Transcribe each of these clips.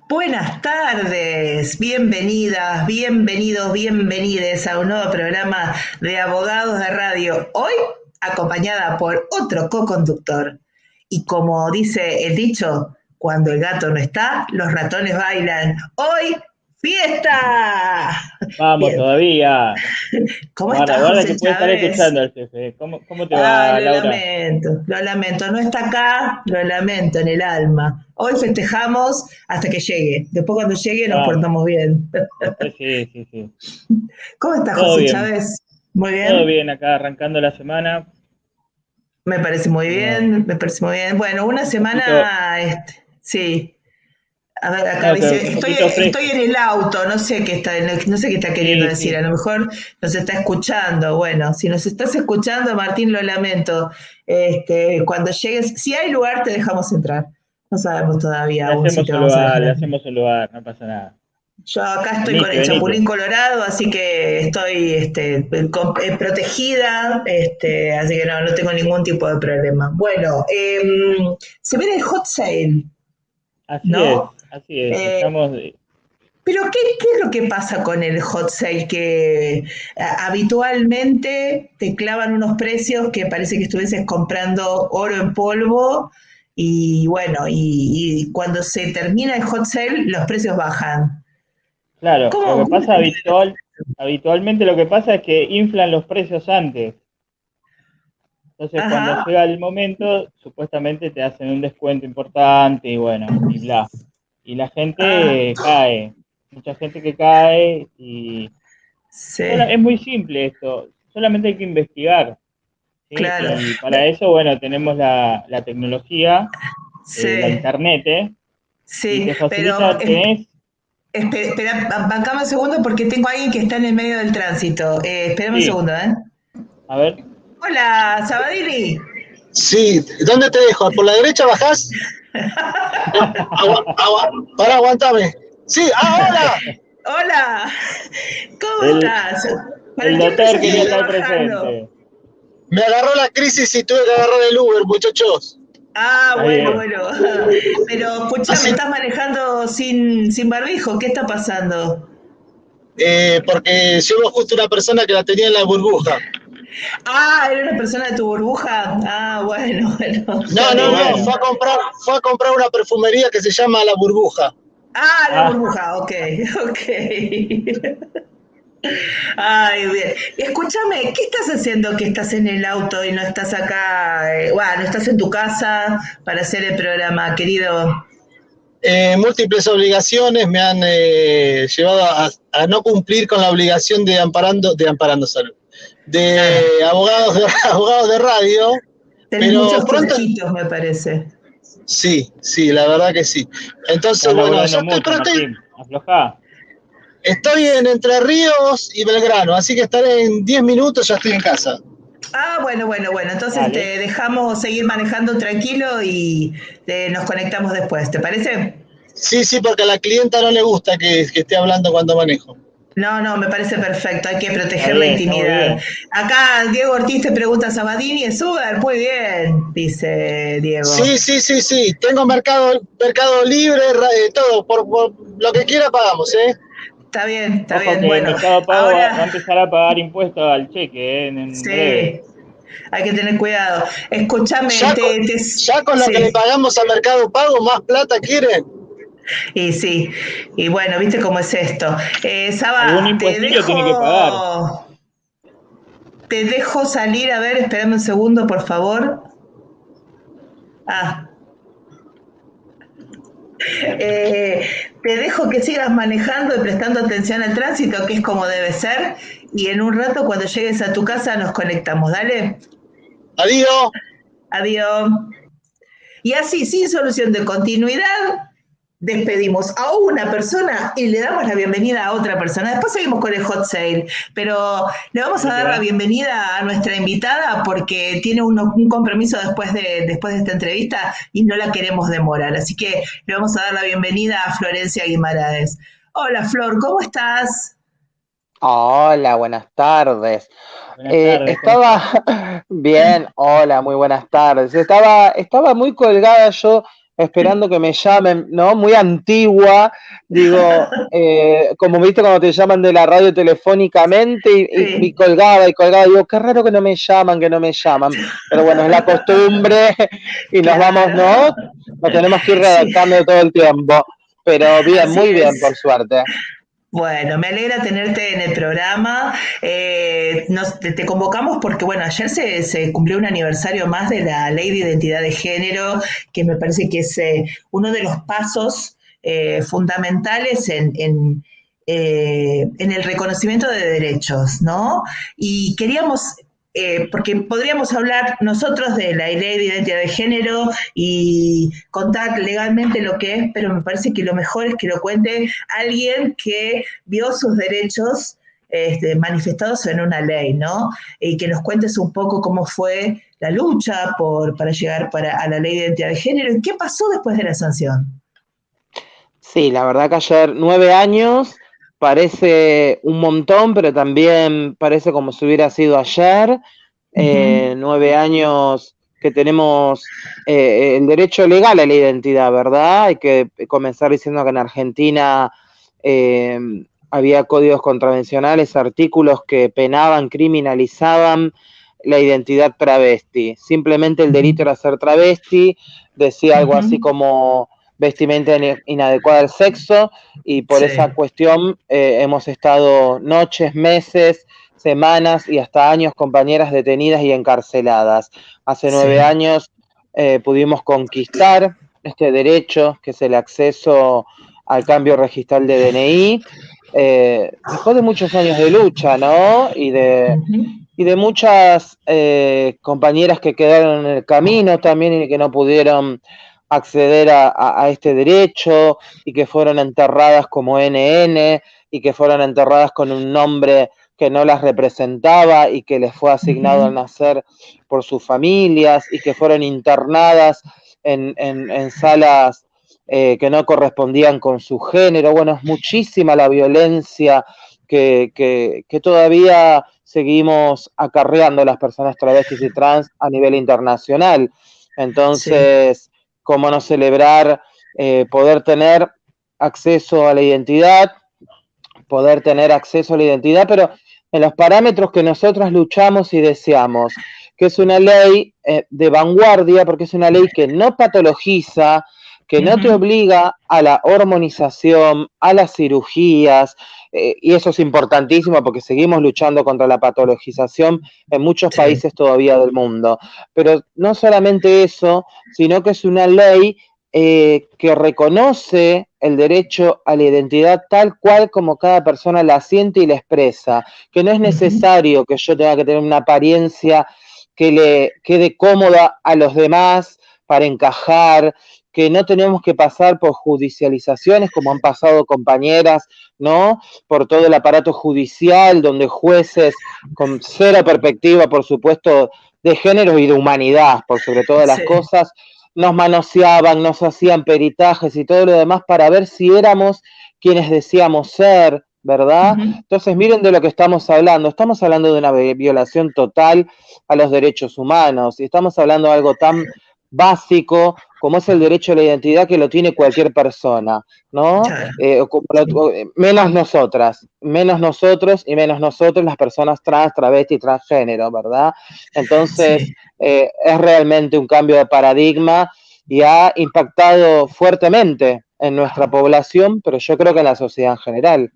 Buenas tardes, bienvenidas, bienvenidos, bienvenides a un nuevo programa de Abogados de Radio. Hoy acompañada por otro co-conductor. Y como dice el dicho, cuando el gato no está, los ratones bailan. Hoy, fiesta. Vamos Bien. todavía. ¿Cómo estás, Guarda que José puede estar Chávez? escuchando el jefe. ¿Cómo te Ay, va, Laura? lo lamento, no está acá, lo lamento en el alma. Hoy festejamos hasta que llegue, después cuando llegue nos Vamos. portamos bien. Después sí. ¿Cómo estás, Todo José bien. Chávez? Muy Todo bien, bien acá arrancando la semana. me parece muy Como bien, me parece muy bien. Bueno, una un poquito, semana, sí. A ver, acá no, que dice, un estoy, poquito estoy fresco. en el auto, no sé qué está queriendo decir, a Sí. lo mejor nos está escuchando. Bueno, si nos estás escuchando, Martín, lo lamento. Cuando llegues, si hay lugar, te dejamos entrar. No sabemos todavía Le aún si hacemos te un vamos a lugar, dejar le entrar. hacemos un lugar, no pasa nada. Yo acá estoy con el Venite. Chapulín Colorado, así que estoy protegida, así que no tengo ningún tipo de problema. Bueno, se viene el hot sale, Así es, ¿no? así es. Eh, Pero ¿qué es lo que pasa con el hot sale? Que habitualmente te clavan unos precios que parece que estuvieses comprando oro en polvo y bueno, y cuando se termina el hot sale los precios bajan. Claro, lo que ¿Cómo pasa se entiende? habitualmente lo que pasa es que inflan los precios antes. Entonces, cuando Ajá. llega el momento, supuestamente te hacen un descuento importante y bueno, y bla. Y la Ah, gente cae, mucha gente que cae y sí, es muy simple esto, solamente hay que investigar, ¿sí? claro. Y para eso, bueno, tenemos la tecnología, la Sí, internet, ¿eh? Y sí, te pero facilita, tenés, espera, bancame un segundo porque tengo a alguien que está en el medio del tránsito. Espérame un sí, segundo, ¿eh? a ver, Hola, Sabadini. Sí, ¿dónde te dejo? ¿Por la derecha bajás? Para, aguantame. Sí, hola. Hola, ¿cómo el, estás? ¿Para el qué empresa doctor estás quería estar trabajando? presente, Me agarró la crisis y tuve que agarrar el Uber, muchachos. Ah, está bueno, bien. bueno. Pero escuchame, Así, estás manejando sin barbijo. ¿Qué está pasando? porque llevo justo una persona que la tenía en la burbuja. Ah, ¿era una persona de tu burbuja? Ah, bueno, bueno, está No, Qué no, no, bien. bueno. fue a comprar una perfumería que se llama La Burbuja. Ah, la Ah, burbuja, ok, ok. Ay, bien. Escúchame, ¿qué estás haciendo que estás en el auto y no estás acá? Bueno, no estás en tu casa para hacer el programa, querido. Múltiples obligaciones me han llevado a no cumplir con la obligación de amparando salud, de Ah, abogados de radio, tenés pero muchos pronto. kiosquitos, me parece. Sí, la verdad que sí. Entonces, estás bueno, ya laburando estoy mucho, pronto. Martín, aflojá. Estoy en Entre Ríos y Belgrano, así que estaré en 10 minutos, ya estoy en casa. Ah, bueno, bueno, bueno. Entonces Dale. te dejamos seguir manejando tranquilo y nos conectamos después. ¿Te parece? Sí, porque a la clienta no le gusta que esté hablando cuando manejo. No, no, me parece perfecto. Hay que Está proteger la bien, está muy intimidad. bien. Acá Diego Ortiz te pregunta, ¿Sabadini es Uber? Muy bien, dice Diego. Sí. Tengo mercado libre, todo. Por lo que quiera pagamos, ¿eh? Está bien, está Ojo bien. que Bueno, Mercado Pago va a ahora empezar a pagar impuestos al cheque, en breve. sí, hay que tener cuidado. Escúchame, Ya con, ya con lo que le sí, pagamos a Mercado Pago, ¿más plata quieren? y sí, y bueno, ¿viste cómo es esto? Algún Saba, impuestillo tiene que pagar. te dejo salir, a ver, espérame un segundo, por favor. Ah, eh, te dejo que sigas manejando y prestando atención al tránsito, que es como debe ser, y en un rato cuando llegues a tu casa nos conectamos, dale, Adiós. adiós. Y así, sin solución de continuidad, despedimos a una persona y le damos la bienvenida a otra persona. Después seguimos con el hot sale, pero le vamos a Dale que dar la va. bienvenida a nuestra invitada porque tiene un compromiso después de esta entrevista y no la queremos demorar. Así que le vamos a dar la bienvenida a Florencia Guimaraes. Hola Flor, ¿cómo estás? Hola, buenas tardes. Buenas tardes, ¿cómo Estaba estás? bien, hola, muy buenas tardes. Estaba muy colgada yo esperando que me llamen, ¿no? Muy antigua, digo, como viste cuando te llaman de la radio telefónicamente y colgaba, digo, qué raro que no me llaman, pero bueno, es la costumbre y nos vamos, ¿no? Nos tenemos que ir redactando todo el tiempo, pero bien, Así muy bien, es. por suerte. Bueno, me alegra tenerte en el programa. Te convocamos porque, bueno, ayer se cumplió un aniversario más de la Ley de Identidad de Género, que me parece que es uno de los pasos fundamentales en el reconocimiento de derechos, ¿no? Y queríamos porque podríamos hablar nosotros de la ley de identidad de género y contar legalmente lo que es, pero me parece que lo mejor es que lo cuente alguien que vio sus derechos manifestados en una ley, ¿no? Y que nos cuentes un poco cómo fue la lucha para llegar a la ley de identidad de género y qué pasó después de la sanción. Sí, la verdad que ayer 9 años parece un montón, pero también parece como si hubiera sido ayer. 9 años que tenemos el derecho legal a la identidad, ¿verdad? Hay que comenzar diciendo que en Argentina había códigos contravencionales, artículos que penaban, criminalizaban la identidad travesti. Simplemente el delito era ser travesti, decía algo así como vestimenta inadecuada al sexo, y por esa cuestión hemos estado noches, meses, semanas y hasta años compañeras detenidas y encarceladas. Hace 9 años pudimos conquistar este derecho, que es el acceso al cambio registral de DNI, después de muchos años de lucha, ¿no? Y de muchas compañeras que quedaron en el camino también y que no pudieron acceder a este derecho y que fueron enterradas como NN y que fueron enterradas con un nombre que no las representaba y que les fue asignado al nacer por sus familias y que fueron internadas en salas que no correspondían con su género. Bueno, es muchísima la violencia que todavía seguimos acarreando las personas travestis y trans a nivel internacional. Entonces, ¿cómo no celebrar poder tener acceso a la identidad, pero en los parámetros que nosotras luchamos y deseamos, que es una ley de vanguardia, porque es una ley que no patologiza, que no te obliga a la hormonización, a las cirugías, y eso es importantísimo porque seguimos luchando contra la patologización en muchos países todavía del mundo. Pero no solamente eso, sino que es una ley que reconoce el derecho a la identidad tal cual como cada persona la siente y la expresa, que no es necesario que yo tenga que tener una apariencia que le quede cómoda a los demás para encajar, que no tenemos que pasar por judicializaciones como han pasado compañeras, ¿no? Por todo el aparato judicial, donde jueces con cero perspectiva, por supuesto, de género y de humanidad, por sobre todas las cosas, nos manoseaban, nos hacían peritajes y todo lo demás para ver si éramos quienes decíamos ser, ¿verdad? Entonces, miren de lo que estamos hablando de una violación total a los derechos humanos y estamos hablando de algo tan básico como es el derecho a la identidad, que lo tiene cualquier persona, ¿no? Menos nosotros y menos nosotros, las personas trans, travesti, transgénero, ¿verdad? Entonces, es realmente un cambio de paradigma y ha impactado fuertemente en nuestra población, pero yo creo que en la sociedad en general.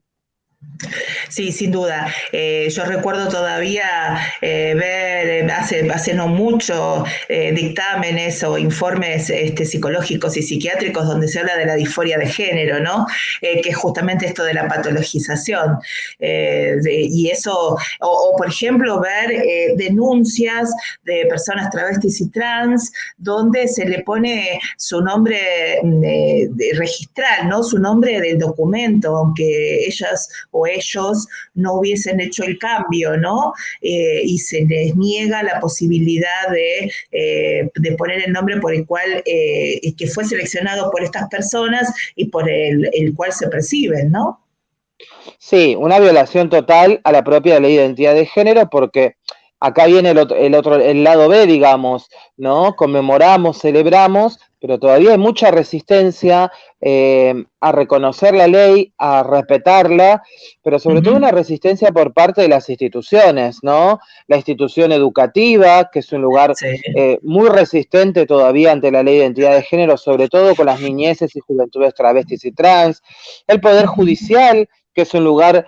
Sí, sin duda. Yo recuerdo todavía ver hace no mucho dictámenes o informes psicológicos y psiquiátricos donde se habla de la disforia de género, ¿no? Que es justamente esto de la patologización. Y eso, o por ejemplo, ver denuncias de personas travestis y trans donde se le pone su nombre registral, ¿no? Su nombre del documento, aunque ellas o ellos no hubiesen hecho el cambio, ¿no? Y se les niega la posibilidad de poner el nombre por el cual que fue seleccionado por estas personas y por el cual se perciben, ¿no? Sí, una violación total a la propia ley de identidad de género, porque acá viene el lado B, digamos, ¿no? Conmemoramos, celebramos, pero todavía hay mucha resistencia a reconocer la ley, a respetarla, pero sobre todo una resistencia por parte de las instituciones, ¿no? La institución educativa, que es un lugar muy resistente todavía ante la ley de identidad de género, sobre todo con las niñeces y juventudes travestis y trans, el Poder Judicial, que es un lugar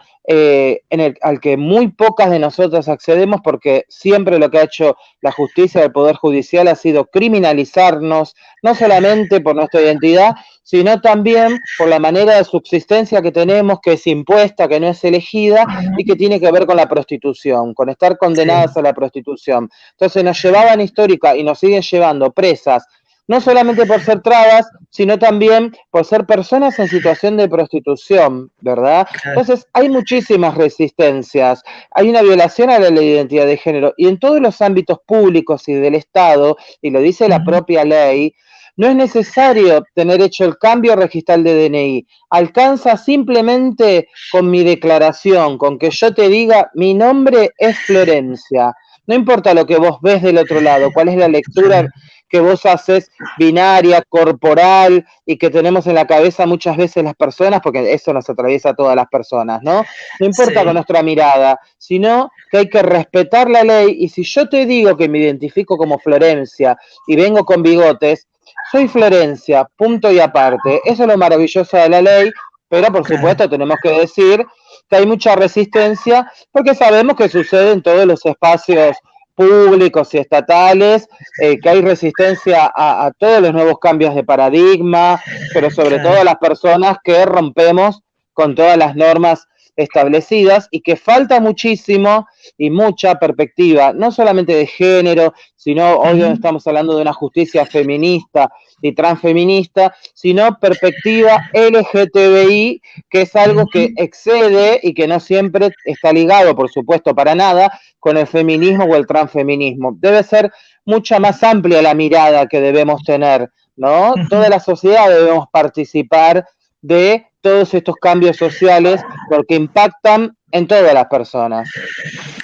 al que muy pocas de nosotras accedemos, porque siempre lo que ha hecho la justicia del Poder Judicial ha sido criminalizarnos, no solamente por nuestra identidad, sino también por la manera de subsistencia que tenemos, que es impuesta, que no es elegida, y que tiene que ver con la prostitución, con estar condenadas a la prostitución. Entonces nos llevaban histórica y nos siguen llevando presas, no solamente por ser trabas, sino también por ser personas en situación de prostitución, ¿verdad? Entonces hay muchísimas resistencias, hay una violación a la ley de identidad de género, y en todos los ámbitos públicos y del Estado, y lo dice la propia ley, no es necesario tener hecho el cambio registral de DNI, alcanza simplemente con mi declaración, con que yo te diga, mi nombre es Florencia, no importa lo que vos ves del otro lado, cuál es la lectura que vos haces binaria, corporal, y que tenemos en la cabeza muchas veces las personas, porque eso nos atraviesa a todas las personas, ¿no? No importa con nuestra mirada, sino que hay que respetar la ley, y si yo te digo que me identifico como Florencia y vengo con bigotes, soy Florencia, punto y aparte. Eso es lo maravilloso de la ley, pero por supuesto tenemos que decir que hay mucha resistencia, porque sabemos que sucede en todos los espacios públicos y estatales, que hay resistencia a todos los nuevos cambios de paradigma, pero sobre todo a las personas que rompemos con todas las normas establecidas, y que falta muchísimo y mucha perspectiva, no solamente de género, sino hoy estamos hablando de una justicia feminista y transfeminista, sino perspectiva LGTBI, que es algo que excede y que no siempre está ligado, por supuesto, para nada, con el feminismo o el transfeminismo. Debe ser mucha más amplia la mirada que debemos tener, ¿no? Toda la sociedad debemos participar de todos estos cambios sociales, porque impactan en todas las personas.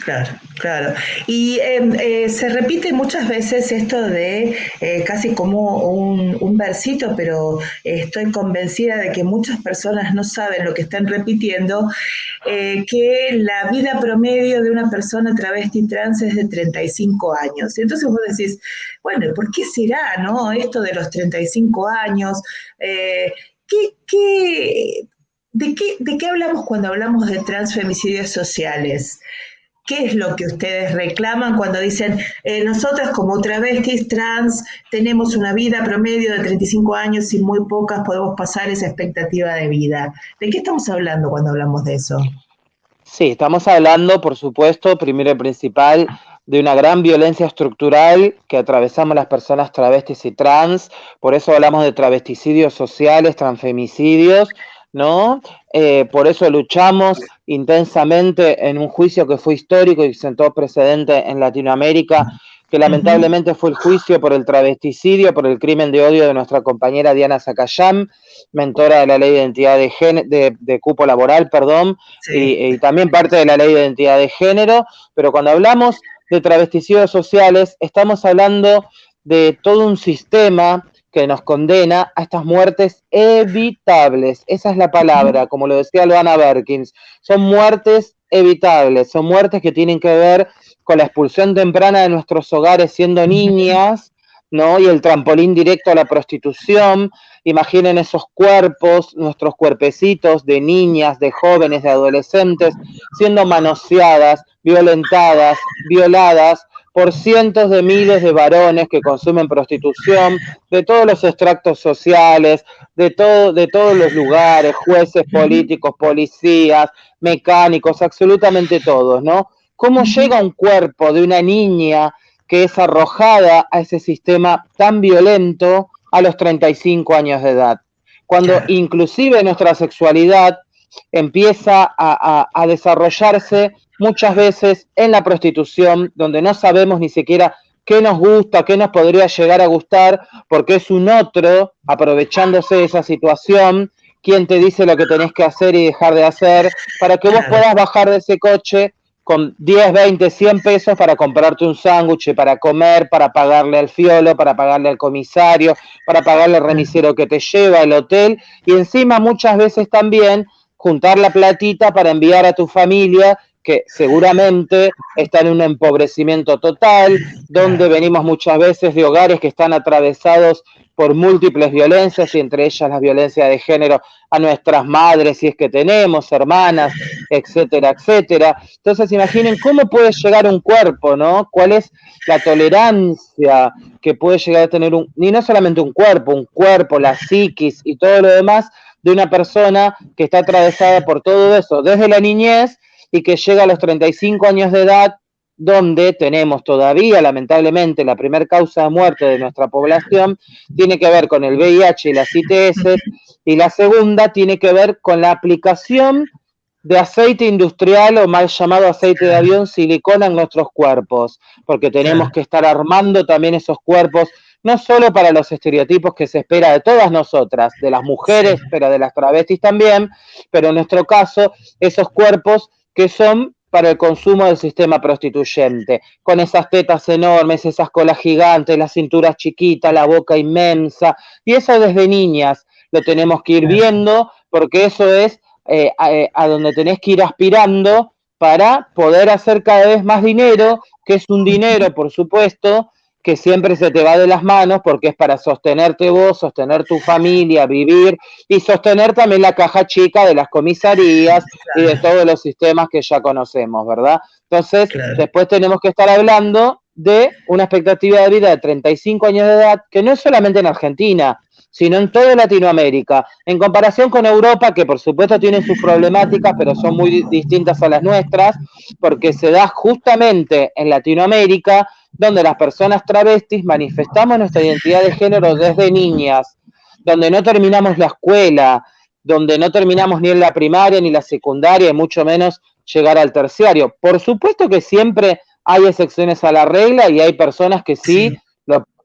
Claro, claro. Y se repite muchas veces esto de casi como un versito, pero estoy convencida de que muchas personas no saben lo que están repitiendo, que la vida promedio de una persona travesti trans es de 35 años. Entonces vos decís, bueno, ¿por qué será, no? Esto de los 35 años, ¿de qué hablamos cuando hablamos de transfemicidios sociales? ¿Qué es lo que ustedes reclaman cuando dicen, nosotras como travestis trans tenemos una vida promedio de 35 años y muy pocas podemos pasar esa expectativa de vida? ¿De qué estamos hablando cuando hablamos de eso? Sí, estamos hablando, por supuesto, primero y principal, de una gran violencia estructural que atravesamos las personas travestis y trans. Por eso hablamos de travesticidios sociales, transfemicidios, ¿no? Por eso luchamos intensamente en un juicio que fue histórico y sentó precedente en Latinoamérica, que lamentablemente fue el juicio por el travesticidio, por el crimen de odio de nuestra compañera Diana Zacayán, mentora de la ley de identidad de cupo laboral, perdón, y también parte de la ley de identidad de género. Pero cuando hablamos de travesticidios sociales, estamos hablando de todo un sistema que nos condena a estas muertes evitables. Esa es la palabra, como lo decía Luana Berkins. Son muertes evitables, son muertes que tienen que ver con la expulsión temprana de nuestros hogares siendo niñas, ¿no? Y el trampolín directo a la prostitución. Imaginen esos cuerpos, nuestros cuerpecitos de niñas, de jóvenes, de adolescentes, siendo manoseadas, violentadas, violadas por cientos de miles de varones que consumen prostitución, de todos los extractos sociales, de todos los lugares, jueces, políticos, policías, mecánicos, absolutamente todos, ¿no? ¿Cómo llega un cuerpo de una niña que es arrojada a ese sistema tan violento a los 35 años de edad? Cuando inclusive nuestra sexualidad empieza a desarrollarse muchas veces en la prostitución, donde no sabemos ni siquiera qué nos gusta, qué nos podría llegar a gustar, porque es un otro, aprovechándose de esa situación, quien te dice lo que tenés que hacer y dejar de hacer, para que vos puedas bajar de ese coche con 10, 20, 100 pesos para comprarte un sándwich, para comer, para pagarle al fiolo, para pagarle al comisario, para pagarle al remisero que te lleva al hotel, y encima muchas veces también juntar la platita para enviar a tu familia, que seguramente está en un empobrecimiento total, donde venimos muchas veces de hogares que están atravesados por múltiples violencias, y entre ellas la violencia de género a nuestras madres, si es que tenemos hermanas, etcétera, etcétera. Entonces imaginen cómo puede llegar un cuerpo, ¿no? ¿Cuál es la tolerancia que puede llegar a tener y no solamente un cuerpo, la psiquis y todo lo demás de una persona que está atravesada por todo eso desde la niñez y que llega a los 35 años de edad, donde tenemos todavía, lamentablemente, la primera causa de muerte de nuestra población tiene que ver con el VIH y las ITS, y la segunda tiene que ver con la aplicación de aceite industrial o mal llamado aceite de avión, silicona en nuestros cuerpos, porque tenemos que estar armando también esos cuerpos, no solo para los estereotipos que se espera de todas nosotras, de las mujeres, pero de las travestis también, pero en nuestro caso, esos cuerpos que son para el consumo del sistema prostituyente, con esas tetas enormes, esas colas gigantes, las cinturas chiquitas, la boca inmensa, y eso desde niñas lo tenemos que ir viendo, porque eso es a donde tenés que ir aspirando para poder hacer cada vez más dinero, que es un dinero, por supuesto, que siempre se te va de las manos porque es para sostenerte vos, sostener tu familia, vivir y sostener también la caja chica de las comisarías y de todos los sistemas que ya conocemos, ¿verdad? Entonces, después tenemos que estar hablando de una expectativa de vida de 35 años de edad, que no es solamente en Argentina, sino en toda Latinoamérica, en comparación con Europa, que por supuesto tiene sus problemáticas, pero son muy distintas a las nuestras, porque se da justamente en Latinoamérica, donde las personas travestis manifestamos nuestra identidad de género desde niñas, donde no terminamos la escuela, donde no terminamos ni en la primaria ni la secundaria, y mucho menos llegar al terciario. Por supuesto que siempre hay excepciones a la regla y hay personas que sí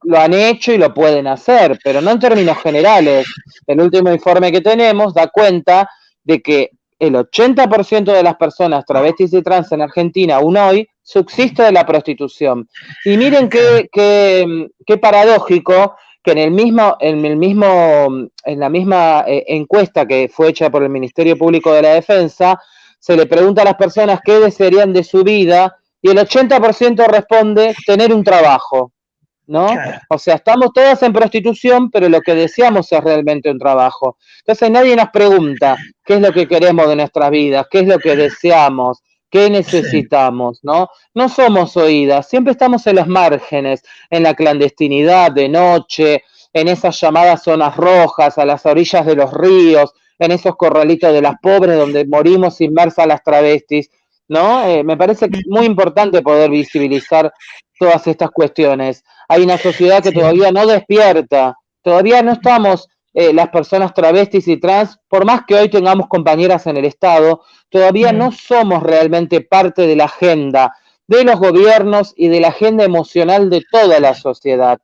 lo han hecho y lo pueden hacer, pero no en términos generales. El último informe que tenemos da cuenta de que el 80% de las personas travestis y trans en Argentina aún hoy subsiste de la prostitución. Y miren qué paradójico que en la misma encuesta que fue hecha por el Ministerio Público de la Defensa, se le pregunta a las personas qué desearían de su vida y el 80% responde tener un trabajo, ¿no? Claro. O sea, estamos todas en prostitución, pero lo que deseamos es realmente un trabajo. Entonces nadie nos pregunta qué es lo que queremos de nuestras vidas, qué es lo que deseamos, qué necesitamos, ¿no? No somos oídas, siempre estamos en los márgenes, en la clandestinidad, de noche, en esas llamadas zonas rojas, a las orillas de los ríos, en esos corralitos de las pobres donde morimos inmersas las travestis, ¿no? Me parece muy importante poder visibilizar todas estas cuestiones. Hay una sociedad que todavía no despierta, todavía no estamos las personas travestis y trans, por más que hoy tengamos compañeras en el Estado, todavía no somos realmente parte de la agenda de los gobiernos y de la agenda emocional de toda la sociedad,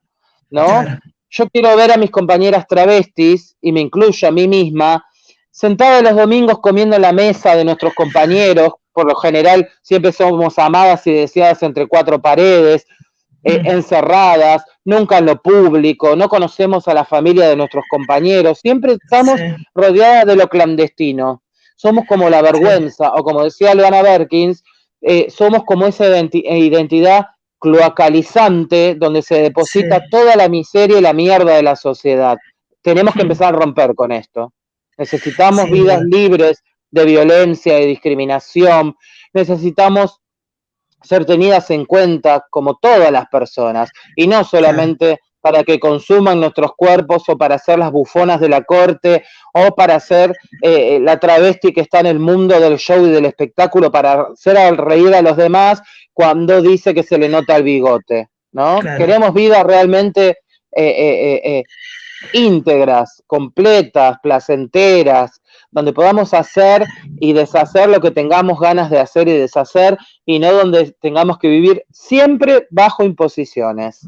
¿no? Claro. Yo quiero ver a mis compañeras travestis, y me incluyo a mí misma, sentada los domingos comiendo en la mesa de nuestros compañeros, por lo general siempre somos amadas y deseadas entre cuatro paredes, encerradas, nunca en lo público, no conocemos a la familia de nuestros compañeros, siempre estamos rodeadas de lo clandestino, somos como la vergüenza, o como decía Leana Berkins, somos como esa identidad cloacalizante donde se deposita toda la miseria y la mierda de la sociedad. Tenemos que empezar a romper con esto. Necesitamos vidas libres de violencia, de discriminación, necesitamos ser tenidas en cuenta como todas las personas, y no solamente para que consuman nuestros cuerpos o para ser las bufonas de la corte o para ser la travesti que está en el mundo del show y del espectáculo para hacer reír a los demás cuando dice que se le nota el bigote, ¿no? Claro. Queremos vidas realmente íntegras, completas, placenteras, donde podamos hacer y deshacer lo que tengamos ganas de hacer y deshacer, y no donde tengamos que vivir siempre bajo imposiciones.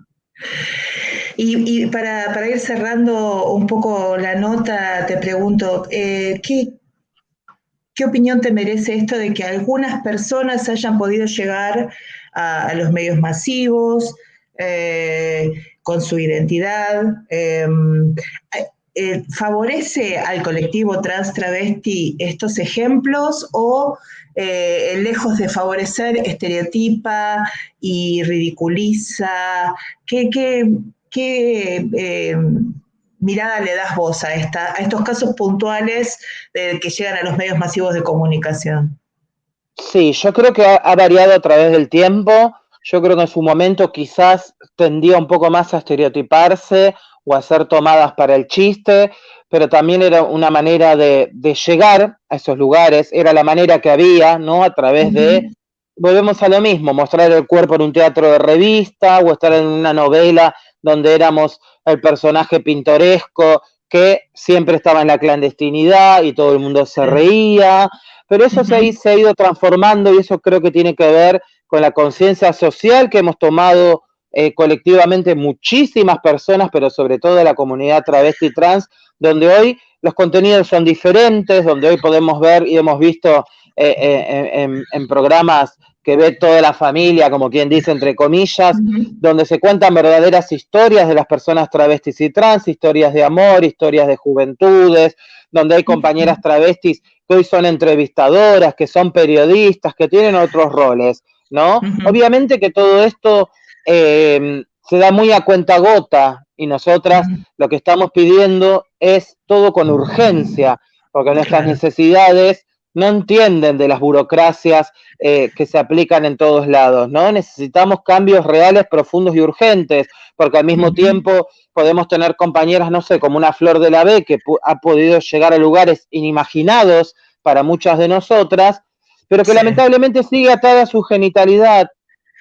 Y para ir cerrando un poco la nota, te pregunto, ¿Qué opinión te merece esto de que algunas personas hayan podido llegar a los medios masivos con su identidad? ¿Favorece al colectivo trans travesti estos ejemplos o lejos de favorecer estereotipa y ridiculiza? ¿Qué mirada le das vos a estos casos puntuales que llegan a los medios masivos de comunicación? Sí, yo creo que ha variado a través del tiempo. Yo creo que en su momento quizás tendía un poco más a estereotiparse o a ser tomadas para el chiste, pero también era una manera de llegar a esos lugares, era la manera que había, ¿no? A través de, volvemos a lo mismo, mostrar el cuerpo en un teatro de revista o estar en una novela donde éramos el personaje pintoresco que siempre estaba en la clandestinidad y todo el mundo se reía, pero eso se ha ido transformando y eso creo que tiene que ver con la conciencia social que hemos tomado colectivamente muchísimas personas, pero sobre todo la comunidad travesti trans, donde hoy los contenidos son diferentes, donde hoy podemos ver y hemos visto en programas que ve toda la familia, como quien dice, entre comillas, donde se cuentan verdaderas historias de las personas travestis y trans, historias de amor, historias de juventudes, donde hay compañeras travestis que hoy son entrevistadoras, que son periodistas, que tienen otros roles, ¿no? Obviamente que todo esto se da muy a cuentagota y nosotras lo que estamos pidiendo es todo con urgencia, porque nuestras necesidades no entienden de las burocracias que se aplican en todos lados, ¿no? Necesitamos cambios reales, profundos y urgentes, porque al mismo tiempo podemos tener compañeras, no sé, como una Flor de la B, que ha podido llegar a lugares inimaginados para muchas de nosotras, pero que lamentablemente sigue atada a su genitalidad,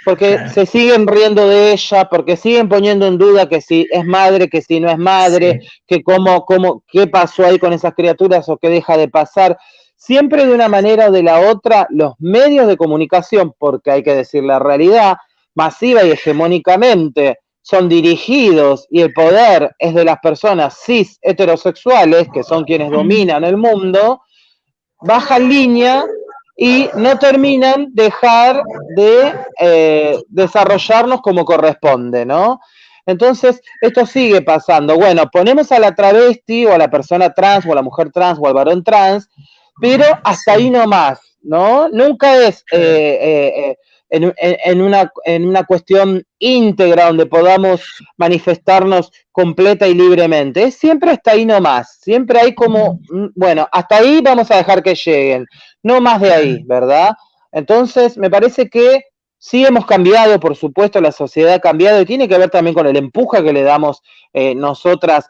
porque se siguen riendo de ella, porque siguen poniendo en duda que si es madre, que si no es madre, que qué pasó ahí con esas criaturas o qué deja de pasar. Siempre de una manera o de la otra, los medios de comunicación, porque hay que decir la realidad, masiva y hegemónicamente, son dirigidos y el poder es de las personas cis heterosexuales, que son quienes dominan el mundo, bajan línea y no terminan dejar de desarrollarnos como corresponde, ¿no? Entonces, esto sigue pasando. Bueno, ponemos a la travesti o a la persona trans o a la mujer trans o al varón trans, pero hasta ahí nomás, ¿no? Nunca es en una cuestión íntegra donde podamos manifestarnos completa y libremente. Es siempre hasta ahí nomás, siempre hay como, bueno, hasta ahí vamos a dejar que lleguen, no más de ahí, ¿verdad? Entonces, me parece que sí hemos cambiado, por supuesto, la sociedad ha cambiado y tiene que ver también con el empuje que le damos nosotras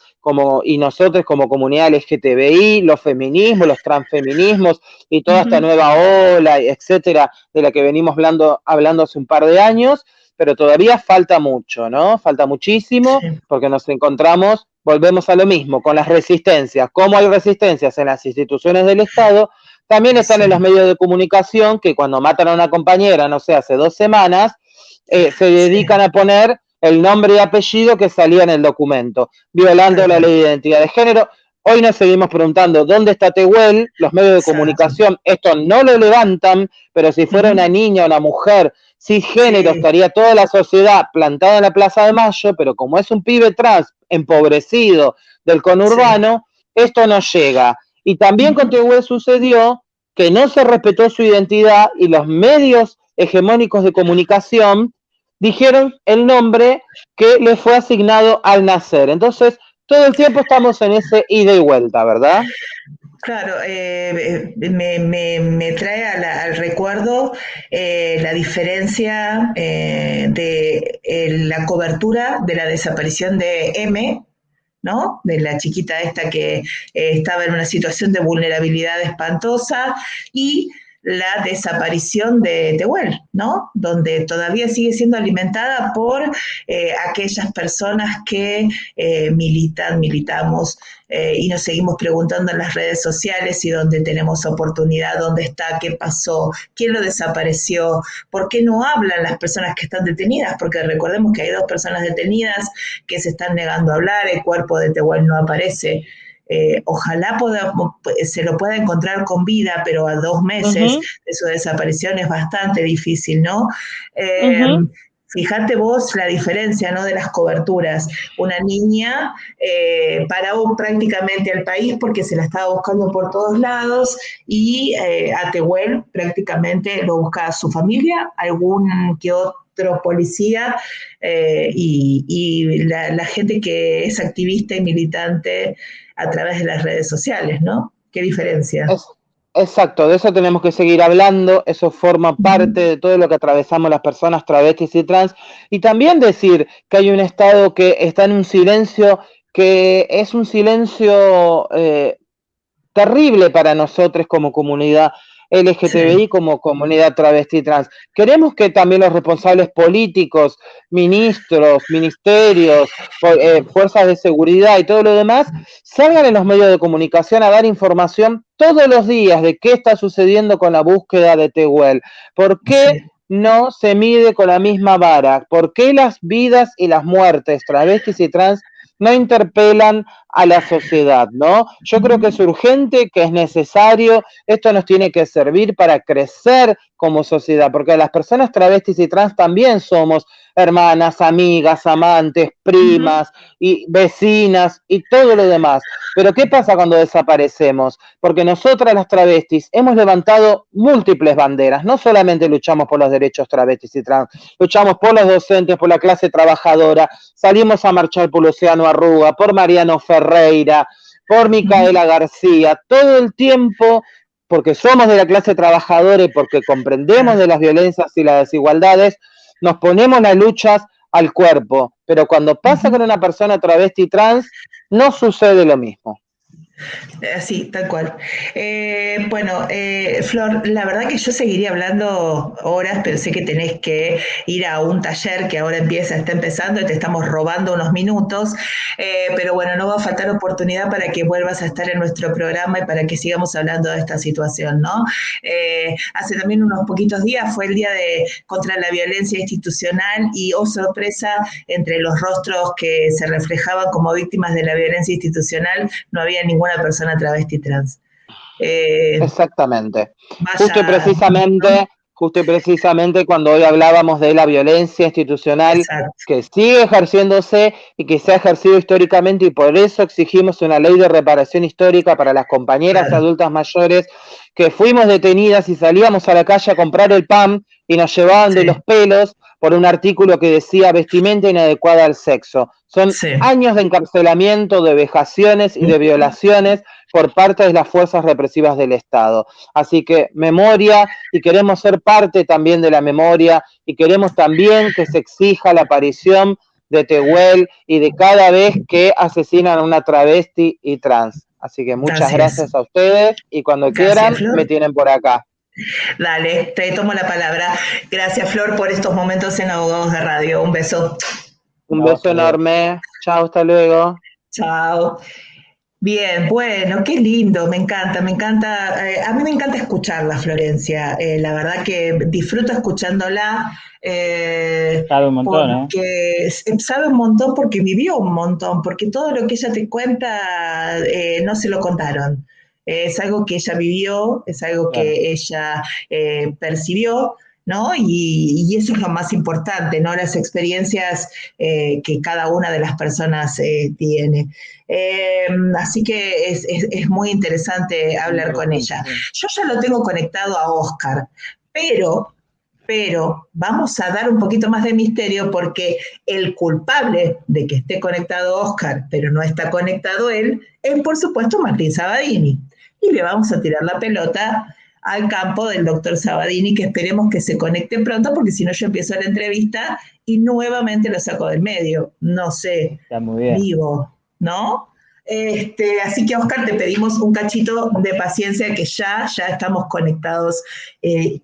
y nosotros como comunidad LGTBI, los feminismos, los transfeminismos y toda esta nueva ola, etcétera, de la que venimos hablando hace un par de años, pero todavía falta mucho, ¿no? Falta muchísimo porque nos encontramos, volvemos a lo mismo, con las resistencias. Como hay resistencias en las instituciones del Estado, también están en los medios de comunicación que cuando matan a una compañera, no sé, hace 2 semanas, se dedican a poner el nombre y apellido que salía en el documento, violando la ley de identidad de género. Hoy nos seguimos preguntando dónde está Tehuel, los medios de comunicación, esto no lo levantan, pero si fuera una niña o una mujer cisgénero, estaría toda la sociedad plantada en la Plaza de Mayo, pero como es un pibe trans empobrecido del conurbano, esto no llega. Y también con Tehuel sucedió que no se respetó su identidad y los medios hegemónicos de comunicación dijeron el nombre que le fue asignado al nacer. Entonces, todo el tiempo estamos en ese ida y vuelta, ¿verdad? Claro, me trae al recuerdo la diferencia de la cobertura de la desaparición de M, ¿no? De la chiquita esta que estaba en una situación de vulnerabilidad espantosa, y la desaparición de Tehuel, ¿no? Donde todavía sigue siendo alimentada por aquellas personas que militamos y nos seguimos preguntando en las redes sociales y donde tenemos oportunidad, dónde está, qué pasó, quién lo desapareció, por qué no hablan las personas que están detenidas, porque recordemos que hay 2 personas detenidas que se están negando a hablar, el cuerpo de Tehuel no aparece Ojalá se lo pueda encontrar con vida, pero a 2 meses de su desaparición es bastante difícil, ¿no? Fíjate vos la diferencia, ¿no?, de las coberturas. Una niña paró prácticamente al país porque se la estaba buscando por todos lados, y a Tehuel prácticamente lo buscaba su familia, algún que otro policía, y la gente que es activista y militante a través de las redes sociales, ¿no? ¿Qué diferencia? Exacto, de eso tenemos que seguir hablando, eso forma parte de todo lo que atravesamos las personas travestis y trans, y también decir que hay un Estado que está en un silencio, que es un silencio terrible para nosotros como comunidad LGTBI, como comunidad travesti trans. Queremos que también los responsables políticos, ministros, ministerios, fuerzas de seguridad y todo lo demás, salgan en los medios de comunicación a dar información todos los días de qué está sucediendo con la búsqueda de Tehuel. ¿Por qué no se mide con la misma vara? ¿Por qué las vidas y las muertes travestis y trans no interpelan a la sociedad, ¿no? Yo creo que es urgente, que es necesario, esto nos tiene que servir para crecer como sociedad, porque las personas travestis y trans también somos hermanas, amigas, amantes, primas y vecinas y todo lo demás. Pero ¿qué pasa cuando desaparecemos? Porque nosotras las travestis hemos levantado múltiples banderas, no solamente luchamos por los derechos travestis y trans, luchamos por los docentes, por la clase trabajadora, salimos a marchar por Luciano Arruga, por Mariano Ferreira, por Micaela García, todo el tiempo, porque somos de la clase trabajadora y porque comprendemos de las violencias y las desigualdades, nos ponemos las luchas al cuerpo, pero cuando pasa con una persona travesti trans, no sucede lo mismo. Sí, tal cual. Bueno, Flor, la verdad que yo seguiría hablando horas, pero sé que tenés que ir a un taller que ahora está empezando y te estamos robando unos minutos, pero bueno, no va a faltar oportunidad para que vuelvas a estar en nuestro programa y para que sigamos hablando de esta situación, ¿no? Hace también unos poquitos días fue el día contra la violencia institucional y, oh sorpresa, entre los rostros que se reflejaban como víctimas de la violencia institucional no había ninguna persona travesti trans. Exactamente. Vaya, Justo y precisamente cuando hoy hablábamos de la violencia institucional, exacto, que sigue ejerciéndose y que se ha ejercido históricamente, y por eso exigimos una ley de reparación histórica para las compañeras adultas mayores que fuimos detenidas y salíamos a la calle a comprar el pan y nos llevaban de los pelos por un artículo que decía vestimenta inadecuada al sexo. Son años de encarcelamiento, de vejaciones y de violaciones por parte de las fuerzas represivas del Estado. Así que memoria, y queremos ser parte también de la memoria, y queremos también que se exija la aparición de Tehuel y de cada vez que asesinan a una travesti y trans. Así que muchas gracias a ustedes, y cuando quieran, Flor, me tienen por acá. Dale, te tomo la palabra. Gracias, Flor, por estos momentos en Abogados de Radio. Un beso. Un beso enorme. Chao, hasta luego. Chao. Bien, bueno, qué lindo, me encanta, a mí me encanta escucharla, Florencia, la verdad que disfruto escuchándola. Sabe un montón, porque sabe un montón, porque vivió un montón, porque todo lo que ella te cuenta no se lo contaron. Es algo que ella vivió, es algo que ella percibió, ¿no? Y eso es lo más importante, ¿no? Las experiencias que cada una de las personas tiene. Así que es muy interesante hablar con ella. Yo ya lo tengo conectado a Oscar, pero vamos a dar un poquito más de misterio, porque el culpable de que esté conectado Oscar, pero no está conectado él, es por supuesto Martín Sabatini. Y le vamos a tirar la pelota al campo del doctor Sabatini, que esperemos que se conecte pronto, porque si no yo empiezo la entrevista y nuevamente lo saco del medio. No sé, está muy bien. Vivo, ¿no? Así que, Oscar, te pedimos un cachito de paciencia, que ya estamos conectados,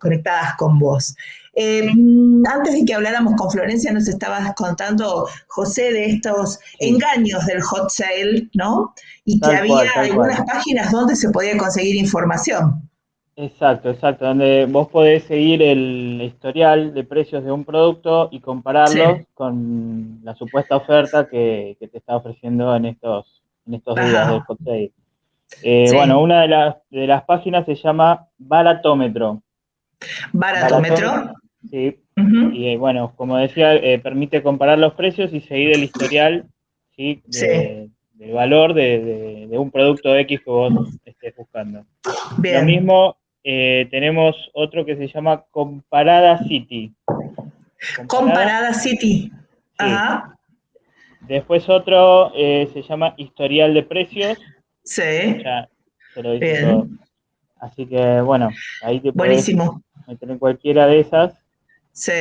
conectadas con vos. Antes de que habláramos con Florencia, nos estabas contando, José, de estos engaños del hot sale, ¿no? Y que había algunas páginas donde se podía conseguir información. Exacto, donde vos podés seguir el historial de precios de un producto y compararlos con la supuesta oferta que te está ofreciendo en estos en estos Ajá. días del hot sale. Sí. Bueno, una de las páginas se llama Baratómetro. Baratómetro. Sí. Ujú. Y bueno, como decía, permite comparar los precios y seguir el historial, ¿sí? Sí. Del valor de un producto X que vos estés buscando. Bien. Lo mismo, tenemos otro que se llama Comparada City. Comparada City. Sí. Ajá. Después otro se llama Historial de Precios. Sí. Ya te lo dice Bien. todo. Así que bueno, ahí te podés Buenísimo. meter en cualquiera de esas. Sí.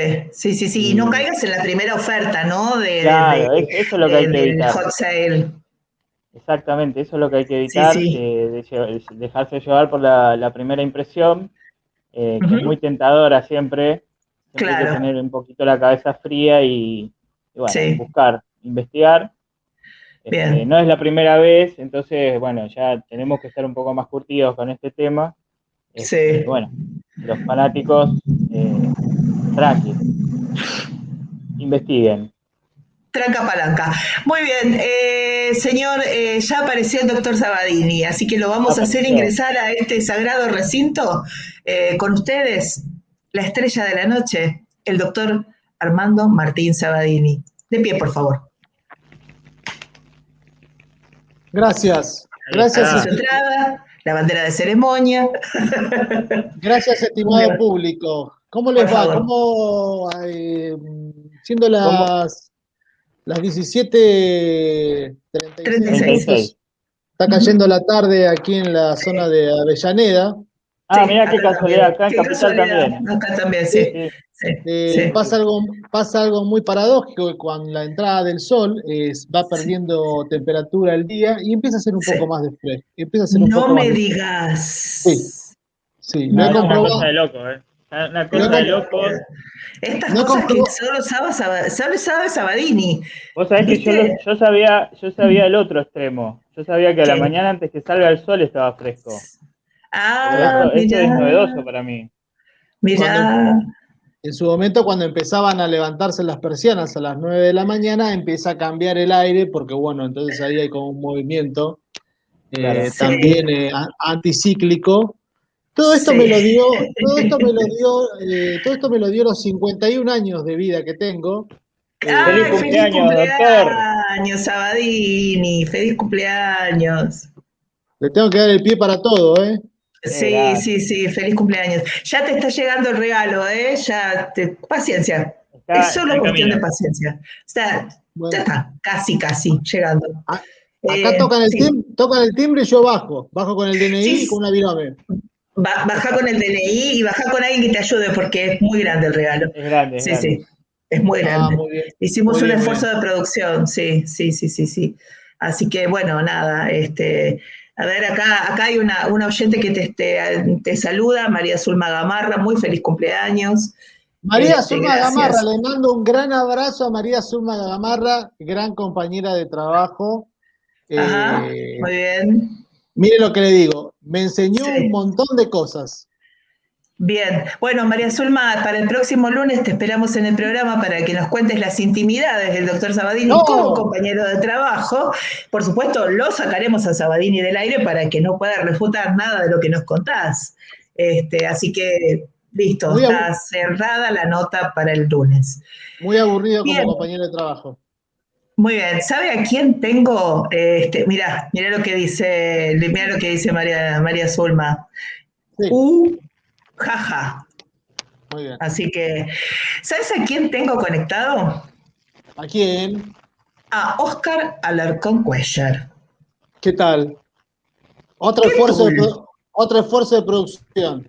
Y no caigas en la primera oferta, ¿no? Claro, eso es lo que hay que del evitar. hot sale. Exactamente, eso es lo que hay que evitar, Sí. dejarse llevar por la primera impresión, que es muy Ujú. tentadora siempre. Siempre hay que Claro. tener un poquito la cabeza fría y bueno, Sí. buscar, investigar. Bien. No es la primera vez, entonces, bueno, ya tenemos que estar un poco más curtidos con este tema. Sí. Bueno, los fanáticos, tranqui, investiguen. Tranca palanca. Muy bien, señor, ya apareció el doctor Sabadini, así que lo vamos a hacer Apareció. ingresar a este sagrado recinto con ustedes, la estrella de la noche, el doctor Armando Martín Sabadini. De pie, por favor. Gracias. Ahí Gracias, está. Su entrada, la bandera de ceremonia. gracias, estimado público. ¿Cómo Por les va? favor. ¿Cómo, siendo ¿Cómo? las 17:36 36. está cayendo la tarde aquí en la zona de Avellaneda? Ah, Sí, mirá qué acá casualidad, también. acá en Qué Capital casualidad. también. Acá también, Sí. sí. Sí. Pasa algo muy paradójico, que con la entrada del sol va perdiendo temperatura el día y empieza a ser un Sí. poco más de fresco. Empieza a ser un No poco más me de digas. Sí, lo No, he es una cosa comprobado. de loco, Una Lo he cosa de com- locos. Estas lo he cosas que compro- solo sabe Sabadini. Vos sabés que ¿Viste? yo sabía el otro extremo. Yo sabía que a la ¿Qué? mañana antes que salga el sol estaba fresco. Pero Ah, esto es novedoso para mí. cuando mirá. En su momento, cuando empezaban a levantarse las persianas a las 9 de la mañana, empieza a cambiar el aire, porque bueno, entonces ahí hay como un movimiento Claro. Sí, también anticíclico. Todo esto me sí. lo dio, todo esto me lo dio, todo esto me lo dio los 51 años de vida que tengo. ¡Feliz ¡Ay, feliz cumpleaños, doctor! cumpleaños, Sabadini! ¡Feliz cumpleaños! Le tengo que dar el pie para todo, ¿eh? Qué grande. Sí, feliz cumpleaños. Ya te está llegando el regalo, ¿eh? Paciencia. Es Está solo en cuestión de camino. paciencia. Ya Bueno, está, casi llegando. acá tocan Sí, tocan el timbre y yo bajo con el DNI y con sí, una virome. baja con el DNI y baja con alguien que te ayude porque es muy grande el regalo. Es grande, es grande. Sí, es muy Ah, grande. muy bien, Hicimos muy un bien, muy esfuerzo bien. de producción, sí. Así que bueno, nada, a ver, acá hay una oyente que te saluda, María Zulma Gamarra, muy feliz cumpleaños. María Zulma Gamarra, Gracias. le mando un gran abrazo a María Zulma Gamarra, gran compañera de trabajo. Ajá, Eh, muy bien. mire lo que le digo, me enseñó un Sí. montón de cosas. Bien, bueno, María Zulma, para el próximo lunes te esperamos en el programa para que nos cuentes las intimidades del doctor Sabadini como No, compañero de trabajo. Por supuesto, lo sacaremos a Sabadini del aire para que no pueda refutar nada de lo que nos contás. Así que, listo, muy, está cerrada la nota para el lunes. muy aburrido como Bien, compañero de trabajo. muy bien. ¿Sabe a quién tengo? Mira lo que dice María Zulma. Sí, Jaja. muy bien. Así que, ¿sabes a quién tengo conectado? ¿A quién? A Oscar Alarcón Cuellar. ¿Qué tal? Otro ¡Qué esfuerzo cool! otro esfuerzo de producción.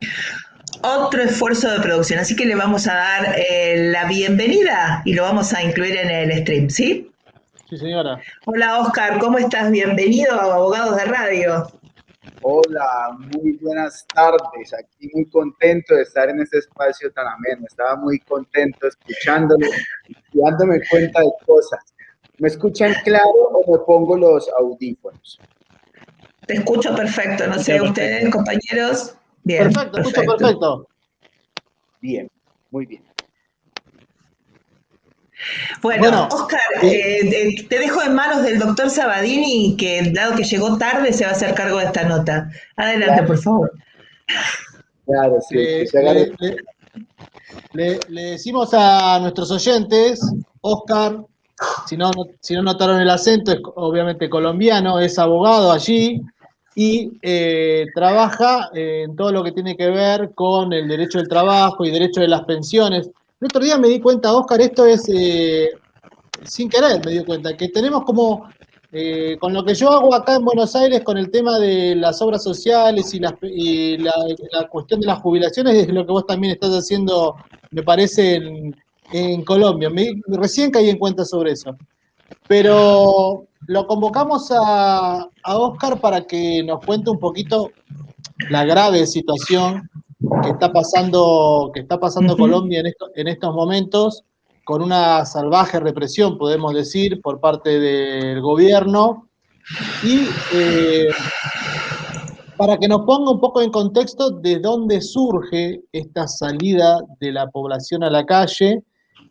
Otro esfuerzo de producción, así que le vamos a dar la bienvenida y lo vamos a incluir en el stream, ¿sí? Sí, señora. Hola Oscar, ¿cómo estás? Bienvenido a Abogados de Radio. Hola, muy buenas tardes. Aquí muy contento de estar en este espacio tan ameno. Estaba muy contento escuchándolo y dándome cuenta de cosas. ¿Me escuchan claro o me pongo los audífonos? Te escucho perfecto, no sé, Escucha ustedes, perfecto. compañeros. Bien, Perfecto, escucho perfecto. perfecto. Bien, muy bien. Bueno, Oscar, te dejo en manos del doctor Sabadini, que dado que llegó tarde se va a hacer cargo de esta nota. Adelante, Claro. por favor. Claro, sí, que se haga Le decimos a nuestros oyentes, Oscar, si no notaron el acento, es obviamente colombiano, es abogado allí y trabaja en todo lo que tiene que ver con el derecho del trabajo y derecho de las pensiones. El otro día me di cuenta, Oscar, esto es sin querer, me di cuenta, que tenemos como, con lo que yo hago acá en Buenos Aires, con el tema de las obras sociales y la cuestión de las jubilaciones, es lo que vos también estás haciendo, me parece, en Colombia. Recién caí en cuenta sobre eso. Pero lo convocamos a Oscar para que nos cuente un poquito la grave situación que está pasando Colombia en estos momentos, con una salvaje represión, podemos decir, por parte del gobierno, y para que nos ponga un poco en contexto de dónde surge esta salida de la población a la calle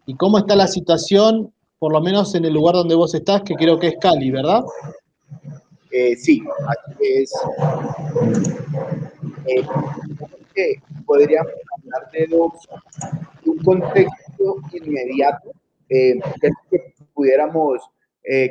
y cómo está la situación, por lo menos en el lugar donde vos estás, que creo que es Cali, ¿verdad? Sí, así es. Podríamos hablar de un contexto inmediato, que es lo que pudiéramos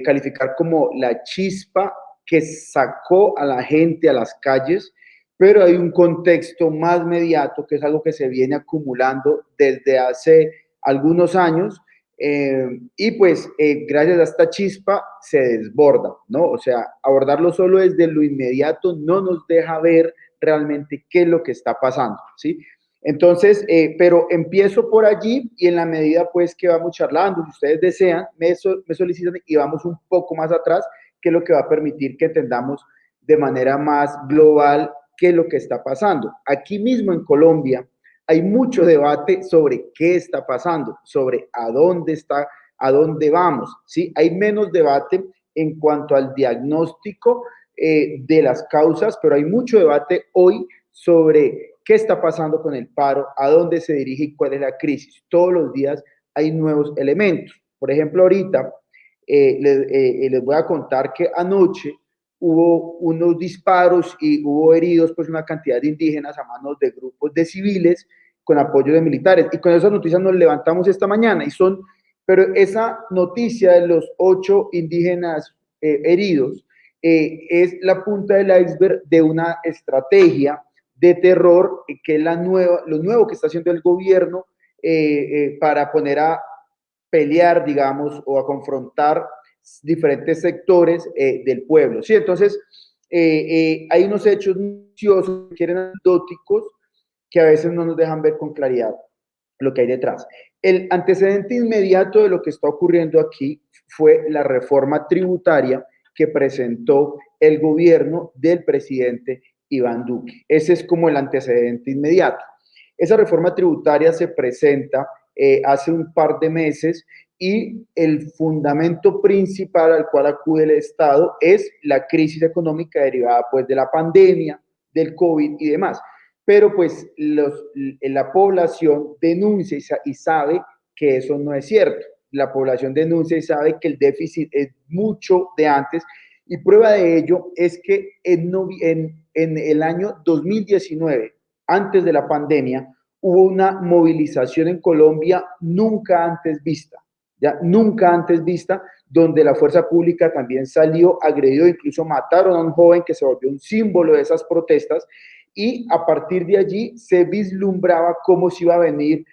calificar como la chispa que sacó a la gente a las calles, pero hay un contexto más mediato, que es algo que se viene acumulando desde hace algunos años, y pues gracias a esta chispa se desborda, ¿no? O sea, abordarlo solo desde lo inmediato no nos deja ver realmente qué es lo que está pasando, ¿sí? Entonces, pero empiezo por allí y en la medida pues que vamos charlando, si ustedes desean, me solicitan y vamos un poco más atrás, que es lo que va a permitir que entendamos de manera más global qué es lo que está pasando. Aquí mismo en Colombia hay mucho debate sobre qué está pasando, sobre a dónde vamos, ¿sí? Hay menos debate en cuanto al diagnóstico de las causas, pero hay mucho debate hoy sobre qué está pasando con el paro, a dónde se dirige y cuál es la crisis. Todos los días hay nuevos elementos. Por ejemplo, ahorita les voy a contar que anoche hubo unos disparos y hubo heridos, pues una cantidad de indígenas a manos de grupos de civiles con apoyo de militares. Y con esas noticias nos levantamos esta mañana pero esa noticia de los 8 indígenas heridos es la punta del iceberg de una estrategia de terror que es lo nuevo que está haciendo el gobierno para poner a pelear, digamos, o a confrontar diferentes sectores del pueblo. ¿Sí? Entonces, hay unos hechos noticiosos que quieren anecdóticos que a veces no nos dejan ver con claridad lo que hay detrás. El antecedente inmediato de lo que está ocurriendo aquí fue la reforma tributaria que presentó el gobierno del presidente Iván Duque. Ese es como el antecedente inmediato. Esa reforma tributaria se presenta hace un par de meses y el fundamento principal al cual acude el Estado es la crisis económica derivada pues de la pandemia, del COVID y demás. Pero pues la población denuncia y sabe que eso no es cierto. La población denuncia y sabe que el déficit es mucho de antes, y prueba de ello es que en el año 2019, antes de la pandemia, hubo una movilización en Colombia nunca antes vista, ya nunca antes vista, donde la fuerza pública también salió, agredió, incluso mataron a un joven que se volvió un símbolo de esas protestas, y a partir de allí se vislumbraba cómo se iba a venir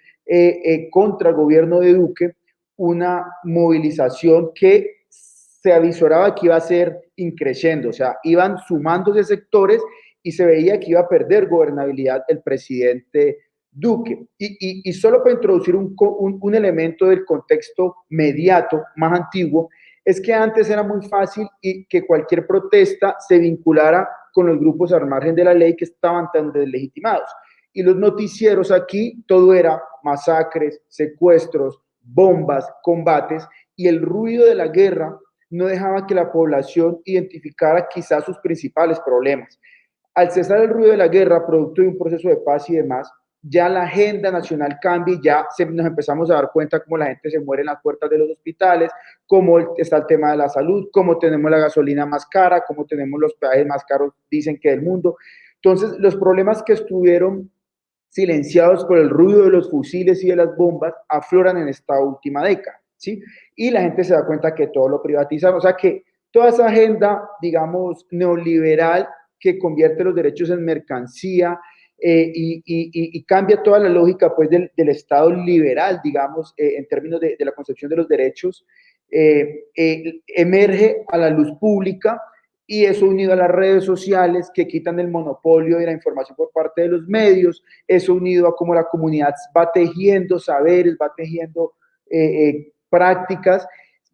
contra el gobierno de Duque una movilización que se avisoraba que iba a ser increciendo, o sea, iban sumándose sectores y se veía que iba a perder gobernabilidad el presidente Duque. Y solo para introducir un elemento del contexto mediato más antiguo, es que antes era muy fácil y que cualquier protesta se vinculara con los grupos al margen de la ley que estaban tan deslegitimados. Y los noticieros aquí, todo era masacres, secuestros, bombas, combates, y el ruido de la guerra no dejaba que la población identificara quizás sus principales problemas. Al cesar el ruido de la guerra, producto de un proceso de paz y demás, ya la agenda nacional cambia y ya nos empezamos a dar cuenta cómo la gente se muere en las puertas de los hospitales, cómo está el tema de la salud, cómo tenemos la gasolina más cara, cómo tenemos los peajes más caros, dicen que del mundo. Entonces, los problemas que estuvieron silenciados por el ruido de los fusiles y de las bombas afloran en esta última década, ¿sí? Y la gente se da cuenta que todo lo privatizaron, o sea que toda esa agenda, digamos, neoliberal que convierte los derechos en mercancía, y cambia toda la lógica pues del Estado liberal, digamos, en términos de la concepción de los derechos, emerge a la luz pública, y eso unido a las redes sociales que quitan el monopolio de la información por parte de los medios, eso unido a cómo la comunidad va tejiendo saberes, va tejiendo prácticas,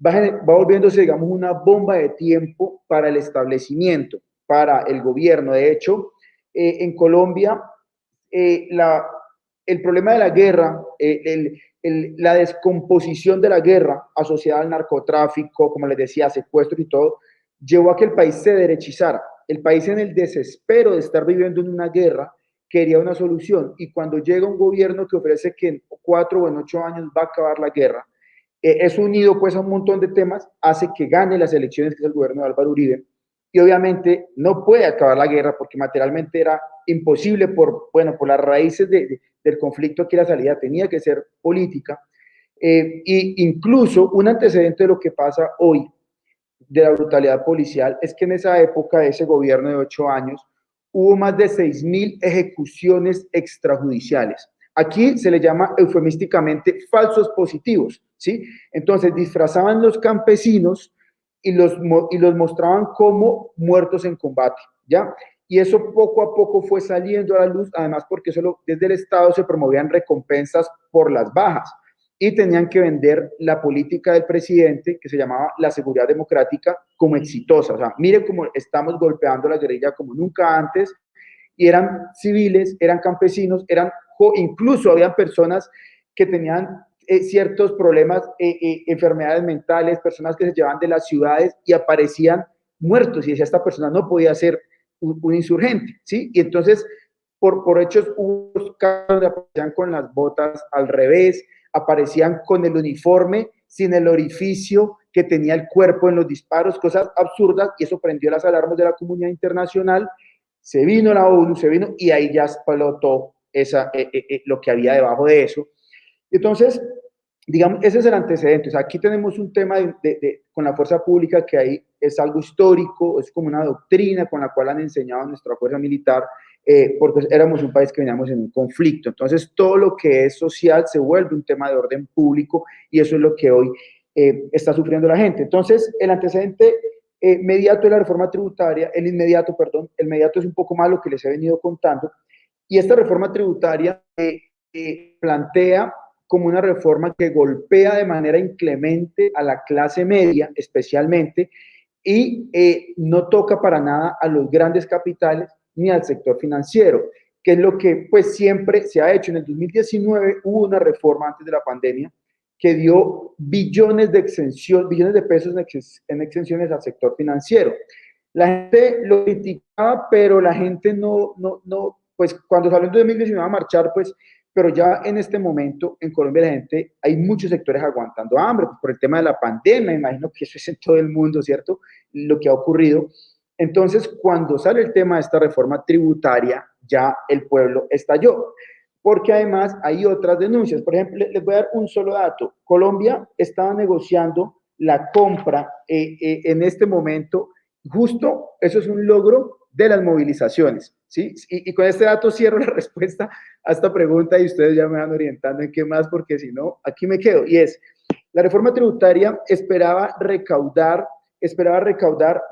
va volviéndose, digamos, una bomba de tiempo para el establecimiento, para el gobierno. De hecho, en Colombia, el problema de la guerra, la descomposición de la guerra asociada al narcotráfico, como les decía, secuestros y todo, llevó a que el país se derechizara. El país, en el desespero de estar viviendo en una guerra, quería una solución, y cuando llega un gobierno que ofrece que en 4 o en 8 años va a acabar la guerra, es unido pues a un montón de temas, hace que gane las elecciones, que es el gobierno de Álvaro Uribe, y obviamente no puede acabar la guerra porque materialmente era imposible por las raíces del conflicto, que la salida tenía que ser política. Y incluso un antecedente de lo que pasa hoy de la brutalidad policial es que en esa época de ese gobierno de 8 años hubo más de 6.000 ejecuciones extrajudiciales. Aquí se le llama eufemísticamente falsos positivos, ¿sí? Entonces disfrazaban los campesinos y los mostraban como muertos en combate, ¿ya? Y eso poco a poco fue saliendo a la luz, además porque solo desde el Estado se promovían recompensas por las bajas, y tenían que vender la política del presidente, que se llamaba la seguridad democrática, como exitosa. O sea, miren cómo estamos golpeando la guerrilla como nunca antes, y eran civiles, eran campesinos, incluso habían personas que tenían ciertos problemas, enfermedades mentales, personas que se llevaban de las ciudades y aparecían muertos, y decía, esta persona no podía ser un insurgente, ¿sí? Y entonces, por hechos, hubo casos donde aparecían con las botas al revés, aparecían con el uniforme sin el orificio que tenía el cuerpo en los disparos, cosas absurdas, y eso prendió las alarmas de la comunidad internacional. Se vino la ONU, y ahí ya explotó lo que había debajo de eso. Entonces, digamos, ese es el antecedente. O sea, aquí tenemos un tema con la fuerza pública que ahí es algo histórico, es como una doctrina con la cual han enseñado a nuestra fuerza militar, porque éramos un país que veníamos en un conflicto. Entonces, todo lo que es social se vuelve un tema de orden público, y eso es lo que hoy está sufriendo la gente. Entonces, el antecedente inmediato de la reforma tributaria, el inmediato es un poco más lo que les he venido contando, y esta reforma tributaria plantea como una reforma que golpea de manera inclemente a la clase media, especialmente, y no toca para nada a los grandes capitales ni al sector financiero, que es lo que pues siempre se ha hecho. En el 2019 hubo una reforma antes de la pandemia que dio billones de pesos en exenciones al sector financiero. La gente lo criticaba, pero la gente no, pues cuando salió en 2019 a marchar, pues, pero ya en este momento en Colombia la gente, hay muchos sectores aguantando hambre, pues, por el tema de la pandemia. Me imagino que eso es en todo el mundo, ¿cierto? Lo que ha ocurrido. Entonces, cuando sale el tema de esta reforma tributaria, ya el pueblo estalló, porque además hay otras denuncias. Por ejemplo, les voy a dar un solo dato. Colombia estaba negociando la compra en este momento, justo eso es un logro de las movilizaciones, ¿sí? Y con este dato cierro la respuesta a esta pregunta, y ustedes ya me van orientando en qué más, porque si no, aquí me quedo. Y es, la reforma tributaria esperaba recaudar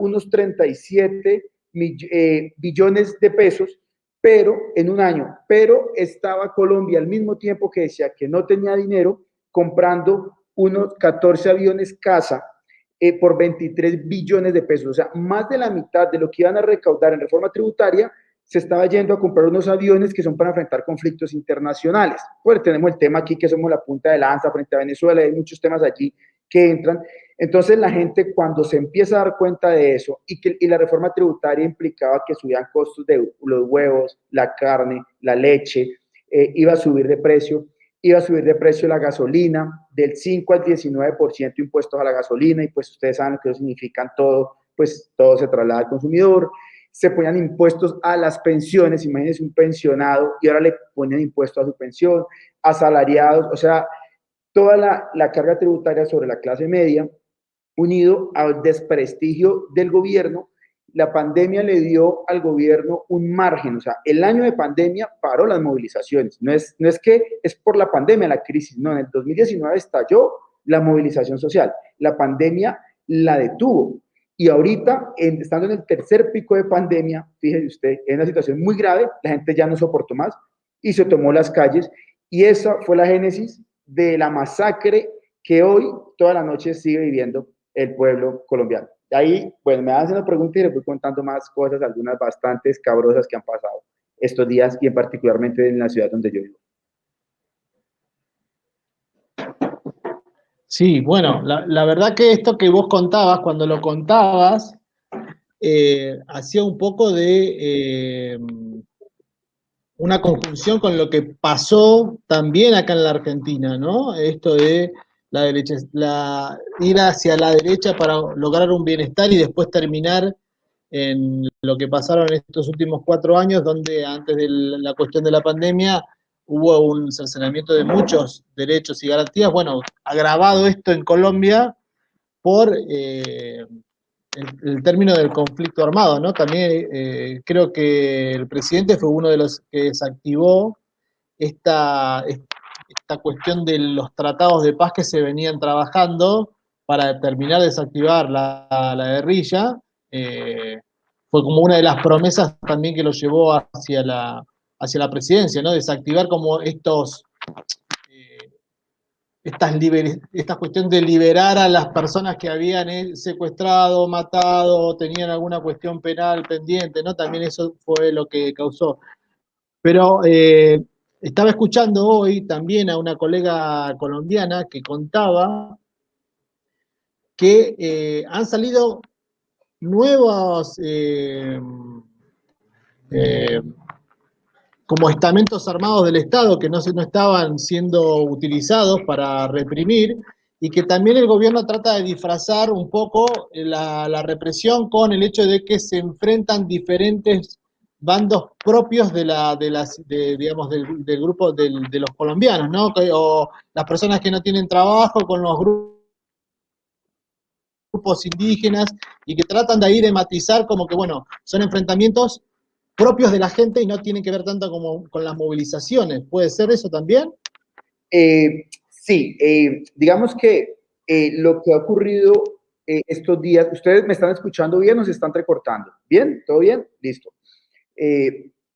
unos 37 billones de pesos, pero en un año, pero estaba Colombia al mismo tiempo que decía que no tenía dinero, comprando unos 14 aviones caza por 23 billones de pesos. O sea, más de la mitad de lo que iban a recaudar en reforma tributaria se estaba yendo a comprar unos aviones que son para enfrentar conflictos internacionales. Pues tenemos el tema aquí que somos la punta de lanza frente a Venezuela, hay muchos temas allí que entran. Entonces la gente, cuando se empieza a dar cuenta de eso, y la reforma tributaria implicaba que subían costos de los huevos, la carne, la leche, iba a subir de precio. Iba a subir de precio la gasolina, del 5 al 19% impuestos a la gasolina, y pues ustedes saben lo que eso significa todo, pues todo se traslada al consumidor. Se ponían impuestos a las pensiones, imagínense un pensionado, y ahora le ponían impuestos a su pensión, asalariados, o sea, toda la carga tributaria sobre la clase media, unido al desprestigio del gobierno. La pandemia le dio al gobierno un margen, o sea, el año de pandemia paró las movilizaciones, no es que es por la pandemia, la crisis, no, en el 2019 estalló la movilización social, la pandemia la detuvo, y ahorita, estando en el tercer pico de pandemia, fíjese usted, es una situación muy grave, la gente ya no soportó más, y se tomó las calles, y esa fue la génesis de la masacre que hoy, toda la noche, sigue viviendo el pueblo colombiano. De ahí, bueno, me hacen la pregunta y les voy contando más cosas, algunas bastante escabrosas que han pasado estos días y en particularmente en la ciudad donde yo vivo. Sí, bueno, la verdad que esto que vos contabas, cuando lo contabas, hacía un poco de una conjunción con lo que pasó también acá en la Argentina, ¿no? Esto de la derecha, ir hacia la derecha para lograr un bienestar y después terminar en lo que pasaron en estos últimos 4 años, donde antes de la cuestión de la pandemia hubo un cercenamiento de muchos derechos y garantías. Bueno, agravado esto en Colombia por el término del conflicto armado, ¿no? También creo que el presidente fue uno de los que desactivó esta cuestión de los tratados de paz que se venían trabajando para terminar de desactivar la guerrilla. Fue como una de las promesas también que lo llevó hacia la presidencia, ¿no? Desactivar como esta cuestión de liberar a las personas que habían secuestrado, matado, tenían alguna cuestión penal pendiente, ¿no? También eso fue lo que causó. Pero estaba escuchando hoy también a una colega colombiana que contaba que han salido nuevos como estamentos armados del Estado que no estaban siendo utilizados para reprimir, y que también el gobierno trata de disfrazar un poco la represión con el hecho de que se enfrentan diferentes bandos propios digamos, del grupo de los colombianos, ¿no? O las personas que no tienen trabajo con los grupos indígenas, y que tratan de ahí de matizar como que, bueno, son enfrentamientos propios de la gente y no tienen que ver tanto como con las movilizaciones. ¿Puede ser eso también? Sí, digamos que lo que ha ocurrido estos días, ¿ustedes me están escuchando bien o se están recortando? ¿Bien? ¿Todo bien? Listo.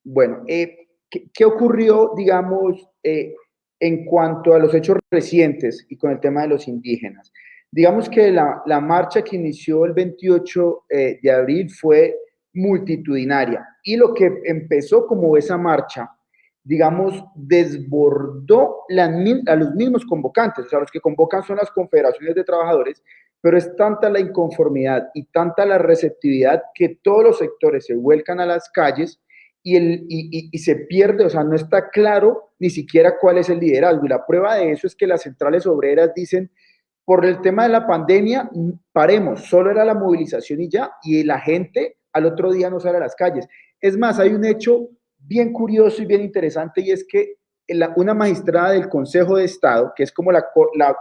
Bueno, ¿qué ocurrió, digamos, en cuanto a los hechos recientes y con el tema de los indígenas? Digamos que la marcha que inició el 28 de abril fue multitudinaria, y lo que empezó como esa marcha, digamos, desbordó a los mismos convocantes, o sea, los que convocan son las confederaciones de trabajadores, pero es tanta la inconformidad y tanta la receptividad que todos los sectores se vuelcan a las calles y se pierde, o sea, no está claro ni siquiera cuál es el liderazgo, y la prueba de eso es que las centrales obreras dicen: por el tema de la pandemia, paremos, solo era la movilización y ya, y la gente al otro día no sale a las calles. Es más, hay un hecho bien curioso y bien interesante, y es que una magistrada del Consejo de Estado, que es como la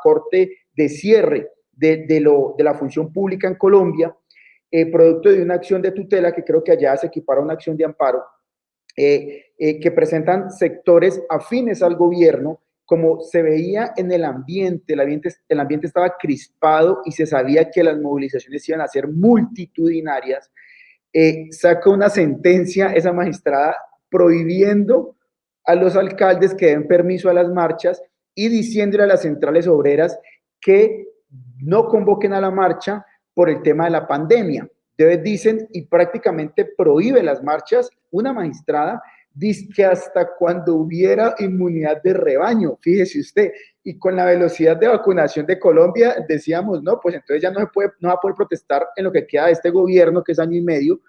corte de cierre de la función pública en Colombia, producto de una acción de tutela que creo que allá se equipara a una acción de amparo, que presentan sectores afines al gobierno, como se veía en el ambiente estaba crispado y se sabía que las movilizaciones iban a ser multitudinarias. Saca una sentencia esa magistrada prohibiendo a los alcaldes que den permiso a las marchas y diciéndole a las centrales obreras que no convoquen a la marcha por el tema de la pandemia. Entonces dicen, y prácticamente prohíbe las marchas, una magistrada dice que hasta cuando hubiera inmunidad de rebaño, fíjese usted, y con la velocidad de vacunación de Colombia, decíamos, no, pues entonces ya no va a poder protestar en lo que queda de este gobierno, que es año y medio.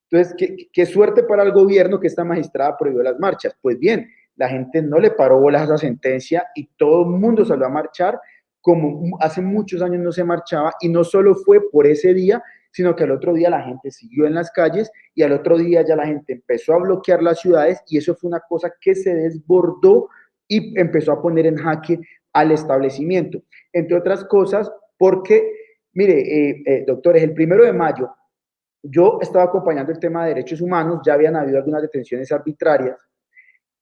Entonces, qué suerte para el gobierno que esta magistrada prohibió las marchas. Pues bien, la gente no le paró bolas a esa sentencia y todo el mundo salió a marchar como hace muchos años no se marchaba, y no solo fue por ese día, sino que al otro día la gente siguió en las calles y al otro día ya la gente empezó a bloquear las ciudades y eso fue una cosa que se desbordó y empezó a poner en jaque al establecimiento. Entre otras cosas, porque, mire, doctores, el 1 de mayo yo estaba acompañando el tema de derechos humanos, ya habían habido algunas detenciones arbitrarias.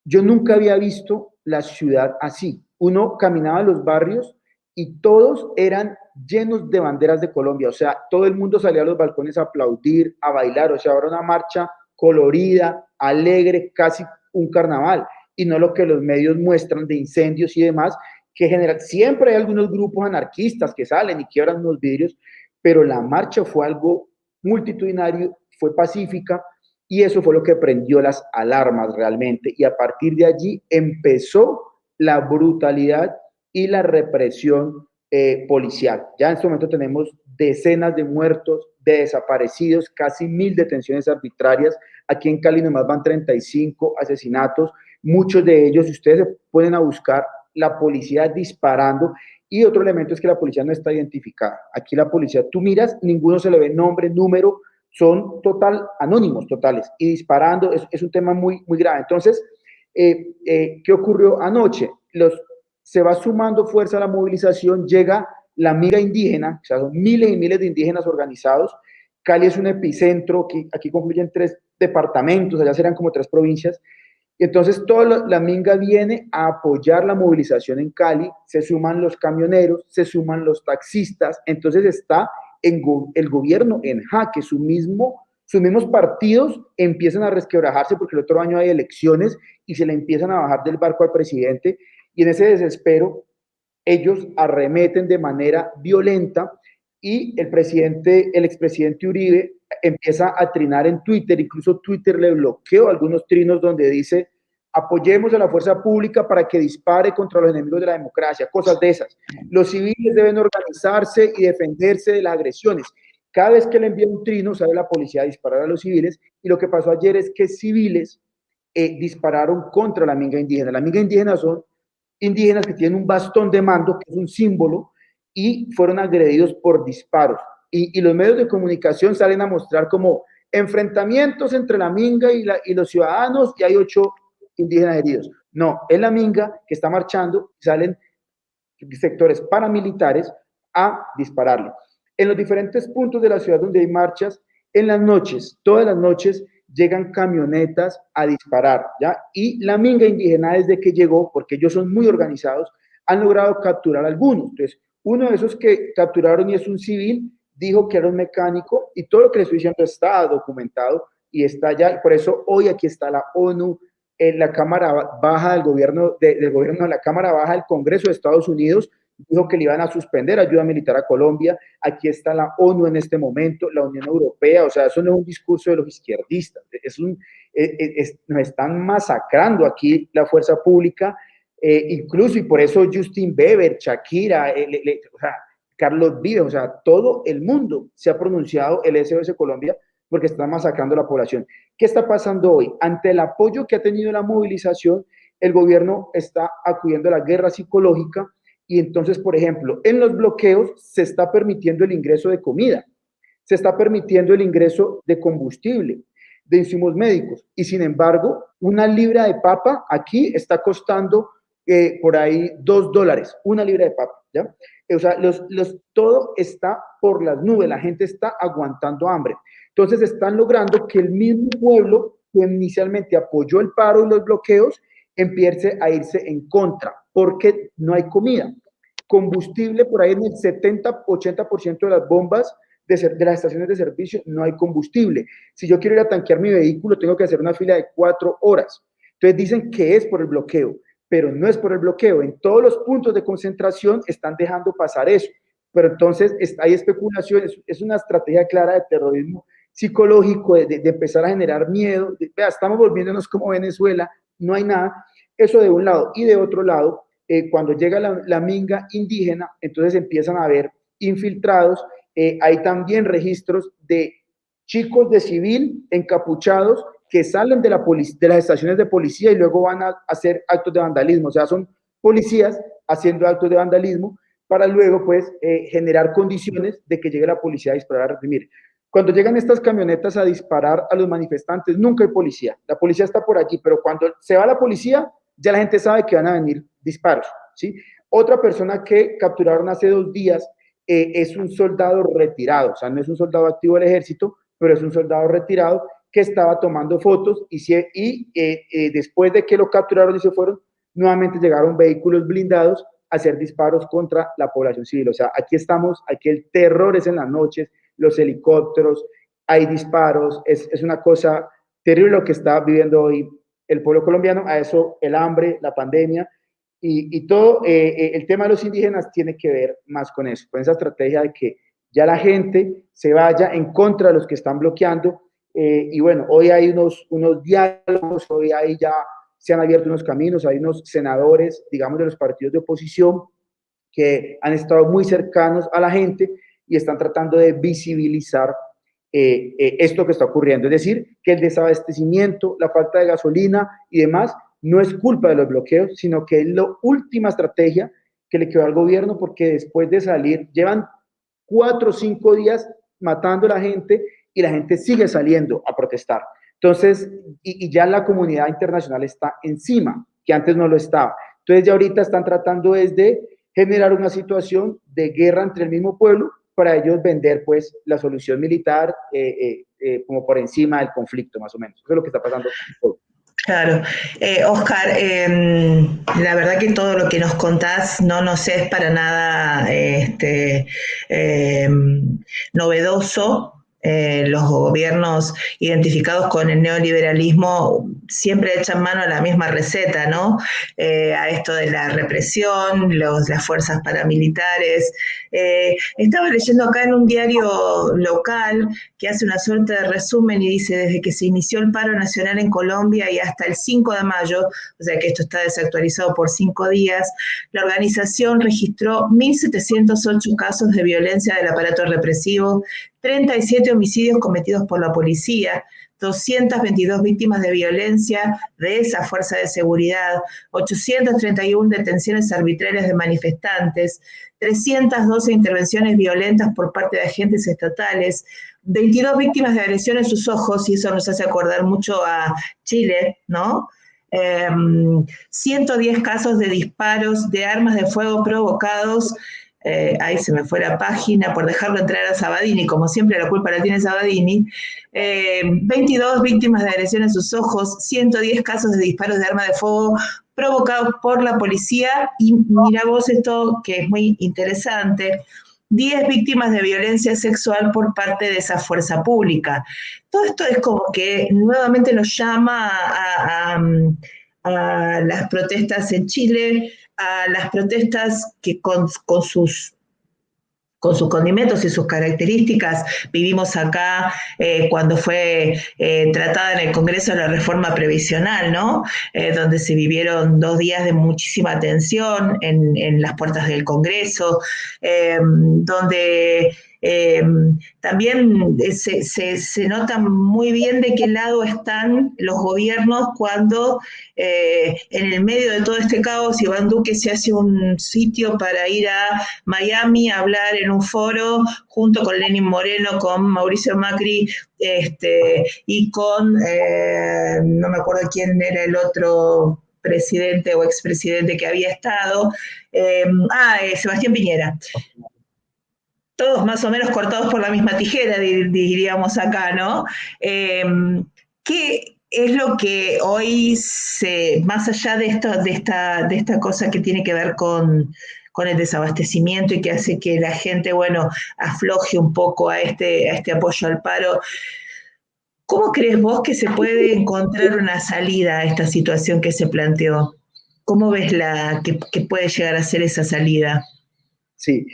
Yo nunca había visto la ciudad así. Uno caminaba en los barrios y todos eran llenos de banderas de Colombia, o sea, todo el mundo salía a los balcones a aplaudir, a bailar, o sea, ahora una marcha colorida, alegre, casi un carnaval, y no lo que los medios muestran de incendios y demás, que general, siempre hay algunos grupos anarquistas que salen y quiebran unos vidrios, pero la marcha fue algo multitudinario, fue pacífica, y eso fue lo que prendió las alarmas realmente, y a partir de allí empezó la brutalidad y la represión policial. Ya en este momento tenemos decenas de muertos, de desaparecidos, casi 1000 detenciones arbitrarias. Aquí en Cali nomás van 35 asesinatos, muchos de ellos, si ustedes se ponen a buscar, la policía disparando. Y otro elemento es que la policía no está identificada. Aquí la policía, tú miras, ninguno se le ve nombre, número, son anónimos totales, y disparando es un tema muy, muy grave. Entonces, ¿qué ocurrió anoche? Se va sumando fuerza a la movilización, llega la Amiga Indígena, o sea, son miles y miles de indígenas organizados. Cali es un epicentro, aquí confluyen 3 departamentos, allá serán como 3 provincias, y entonces toda la Minga viene a apoyar la movilización en Cali, se suman los camioneros, se suman los taxistas, entonces está el gobierno en jaque, sus mismos partidos empiezan a resquebrajarse porque el otro año hay elecciones y se le empiezan a bajar del barco al presidente, y en ese desespero ellos arremeten de manera violenta y el expresidente Uribe empieza a trinar en Twitter, incluso Twitter le bloqueó algunos trinos donde dice: apoyemos a la fuerza pública para que dispare contra los enemigos de la democracia, cosas de esas. Los civiles deben organizarse y defenderse de las agresiones. Cada vez que le envía un trino, sale la policía a disparar a los civiles, y lo que pasó ayer es que civiles dispararon contra la Minga Indígena. La Minga Indígena son indígenas que tienen un bastón de mando, que es un símbolo, y fueron agredidos por disparos. Y los medios de comunicación salen a mostrar como enfrentamientos entre la Minga y los ciudadanos, y hay 8 indígenas heridos. No, es la Minga que está marchando, y salen sectores paramilitares a dispararle. En los diferentes puntos de la ciudad donde hay marchas, en las noches, todas las noches, llegan camionetas a disparar, ¿ya? Y la Minga Indígena, desde que llegó, porque ellos son muy organizados, han logrado capturar algunos. Entonces, uno de esos que capturaron, y es un civil, dijo que era un mecánico, y todo lo que le estoy diciendo está documentado y está ya. Por eso hoy aquí está la ONU, en la Cámara Baja del gobierno de la Cámara Baja del Congreso de Estados Unidos, dijo que le iban a suspender ayuda militar a Colombia. Aquí está la ONU en este momento, la Unión Europea. O sea, eso no es un discurso de los izquierdistas, nos están masacrando aquí la fuerza pública, incluso, y por eso Justin Bieber, Shakira, o sea, Carlos Vives, o sea, todo el mundo se ha pronunciado, el SOS Colombia, porque están masacrando a la población. ¿Qué está pasando hoy? Ante el apoyo que ha tenido la movilización, el gobierno está acudiendo a la guerra psicológica, y entonces, por ejemplo, en los bloqueos se está permitiendo el ingreso de comida, se está permitiendo el ingreso de combustible, de insumos médicos, y sin embargo, una libra de papa aquí está costando por ahí $2, una libra de papa, ¿ya? O sea, todo está por las nubes, la gente está aguantando hambre. Entonces están logrando que el mismo pueblo que inicialmente apoyó el paro y los bloqueos empiece a irse en contra, porque no hay comida. Combustible, por ahí en el 70-80% de las bombas de las estaciones de servicio no hay combustible. Si yo quiero ir a tanquear mi vehículo, tengo que hacer una fila de 4 horas. Entonces dicen que es por el bloqueo, pero no es por el bloqueo. En todos los puntos de concentración están dejando pasar eso. Pero entonces hay especulaciones, es una estrategia clara de terrorismo psicológico, de empezar a generar miedo. Vea, estamos volviéndonos como Venezuela, no hay nada. Eso de un lado. Y de otro lado, cuando llega la Minga Indígena, entonces empiezan a haber infiltrados. Hay también registros de chicos de civil encapuchados que salen de las estaciones de policía y luego van a hacer actos de vandalismo. O sea, son policías haciendo actos de vandalismo para luego, pues, generar condiciones de que llegue la policía a disparar, a reprimir. Cuando llegan estas camionetas a disparar a los manifestantes, nunca hay policía. La policía está por allí, pero cuando se va la policía, ya la gente sabe que van a venir disparos, ¿sí? Otra persona que capturaron hace 2 días es un soldado retirado, o sea, no es un soldado activo del ejército, pero es un soldado retirado que estaba tomando fotos y después de que lo capturaron y se fueron, nuevamente llegaron vehículos blindados a hacer disparos contra la población civil. O sea, aquí estamos, aquí el terror es en las noches, los helicópteros, hay disparos, es una cosa terrible lo que está viviendo hoy el pueblo colombiano. A eso el hambre, la pandemia y todo el tema de los indígenas tiene que ver más con eso, con esa estrategia de que ya la gente se vaya en contra de los que están bloqueando. Y bueno, hoy hay unos diálogos, hoy hay ya se han abierto unos caminos, hay unos senadores, digamos, de los partidos de oposición que han estado muy cercanos a la gente y están tratando de visibilizar esto que está ocurriendo. Es decir, que el desabastecimiento, la falta de gasolina y demás no es culpa de los bloqueos, sino que es la última estrategia que le quedó al gobierno, porque después de salir, llevan 4 o 5 días matando a la gente y la gente sigue saliendo a protestar. Entonces, y ya la comunidad internacional está encima, que antes no lo estaba. Entonces, ya ahorita están tratando de generar una situación de guerra entre el mismo pueblo para ellos vender, pues, la solución militar como por encima del conflicto, más o menos. Eso es lo que está pasando hoy. Claro. Oscar, la verdad que todo lo que nos contás no nos es para nada novedoso. Los gobiernos identificados con el neoliberalismo siempre echan mano a la misma receta, ¿no? A esto de la represión, las fuerzas paramilitares. Estaba leyendo acá en un diario local que hace una suerte de resumen y dice: desde que se inició el paro nacional en Colombia y hasta el 5 de mayo, o sea que esto está desactualizado por 5 días, la organización registró 1.708 casos de violencia del aparato represivo, 37 homicidios cometidos por la policía, 222 víctimas de violencia de esa fuerza de seguridad, 831 detenciones arbitrarias de manifestantes, 312 intervenciones violentas por parte de agentes estatales, 22 víctimas de agresión en sus ojos, y eso nos hace acordar mucho a Chile, ¿no? 110 casos de disparos de armas de fuego provocados. Ahí se me fue la página por dejarlo entrar a Sabadini, como siempre la culpa la tiene Sabadini. 22 víctimas de agresión en sus ojos, 110 casos de disparos de arma de fuego provocados por la policía, y mira vos esto que es muy interesante: 10 víctimas de violencia sexual por parte de esa fuerza pública. Todo esto es como que nuevamente nos llama a las protestas en Chile, a las protestas que con sus condimentos y sus características vivimos acá cuando fue tratada en el Congreso la reforma previsional, ¿no? Donde se vivieron 2 días de muchísima tensión en las puertas del Congreso, donde también se nota muy bien de qué lado están los gobiernos cuando en el medio de todo este caos Iván Duque se hace un sitio para ir a Miami a hablar en un foro junto con Lenín Moreno, con Mauricio Macri y con, no me acuerdo quién era el otro presidente o expresidente que había estado, Sebastián Piñera. Todos más o menos cortados por la misma tijera, diríamos acá, ¿no? ¿Qué es lo que hoy más allá de esta cosa que tiene que ver con el desabastecimiento y que hace que la gente, bueno, afloje un poco a este apoyo al paro, ¿cómo crees vos que se puede encontrar una salida a esta situación que se planteó? ¿Cómo ves que puede llegar a ser esa salida? Sí.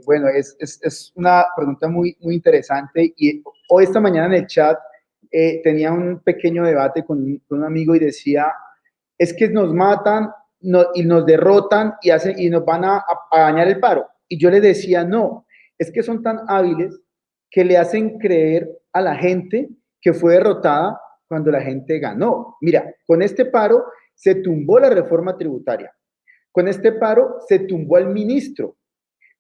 Bueno, es una pregunta muy, muy interesante, y hoy esta mañana en el chat tenía un pequeño debate con un amigo y decía: es que nos matan y nos derrotan y nos van a dañar el paro. Y yo le decía: no, es que son tan hábiles que le hacen creer a la gente que fue derrotada cuando la gente ganó. Mira, con este paro se tumbó la reforma tributaria. Con este paro se tumbó al ministro.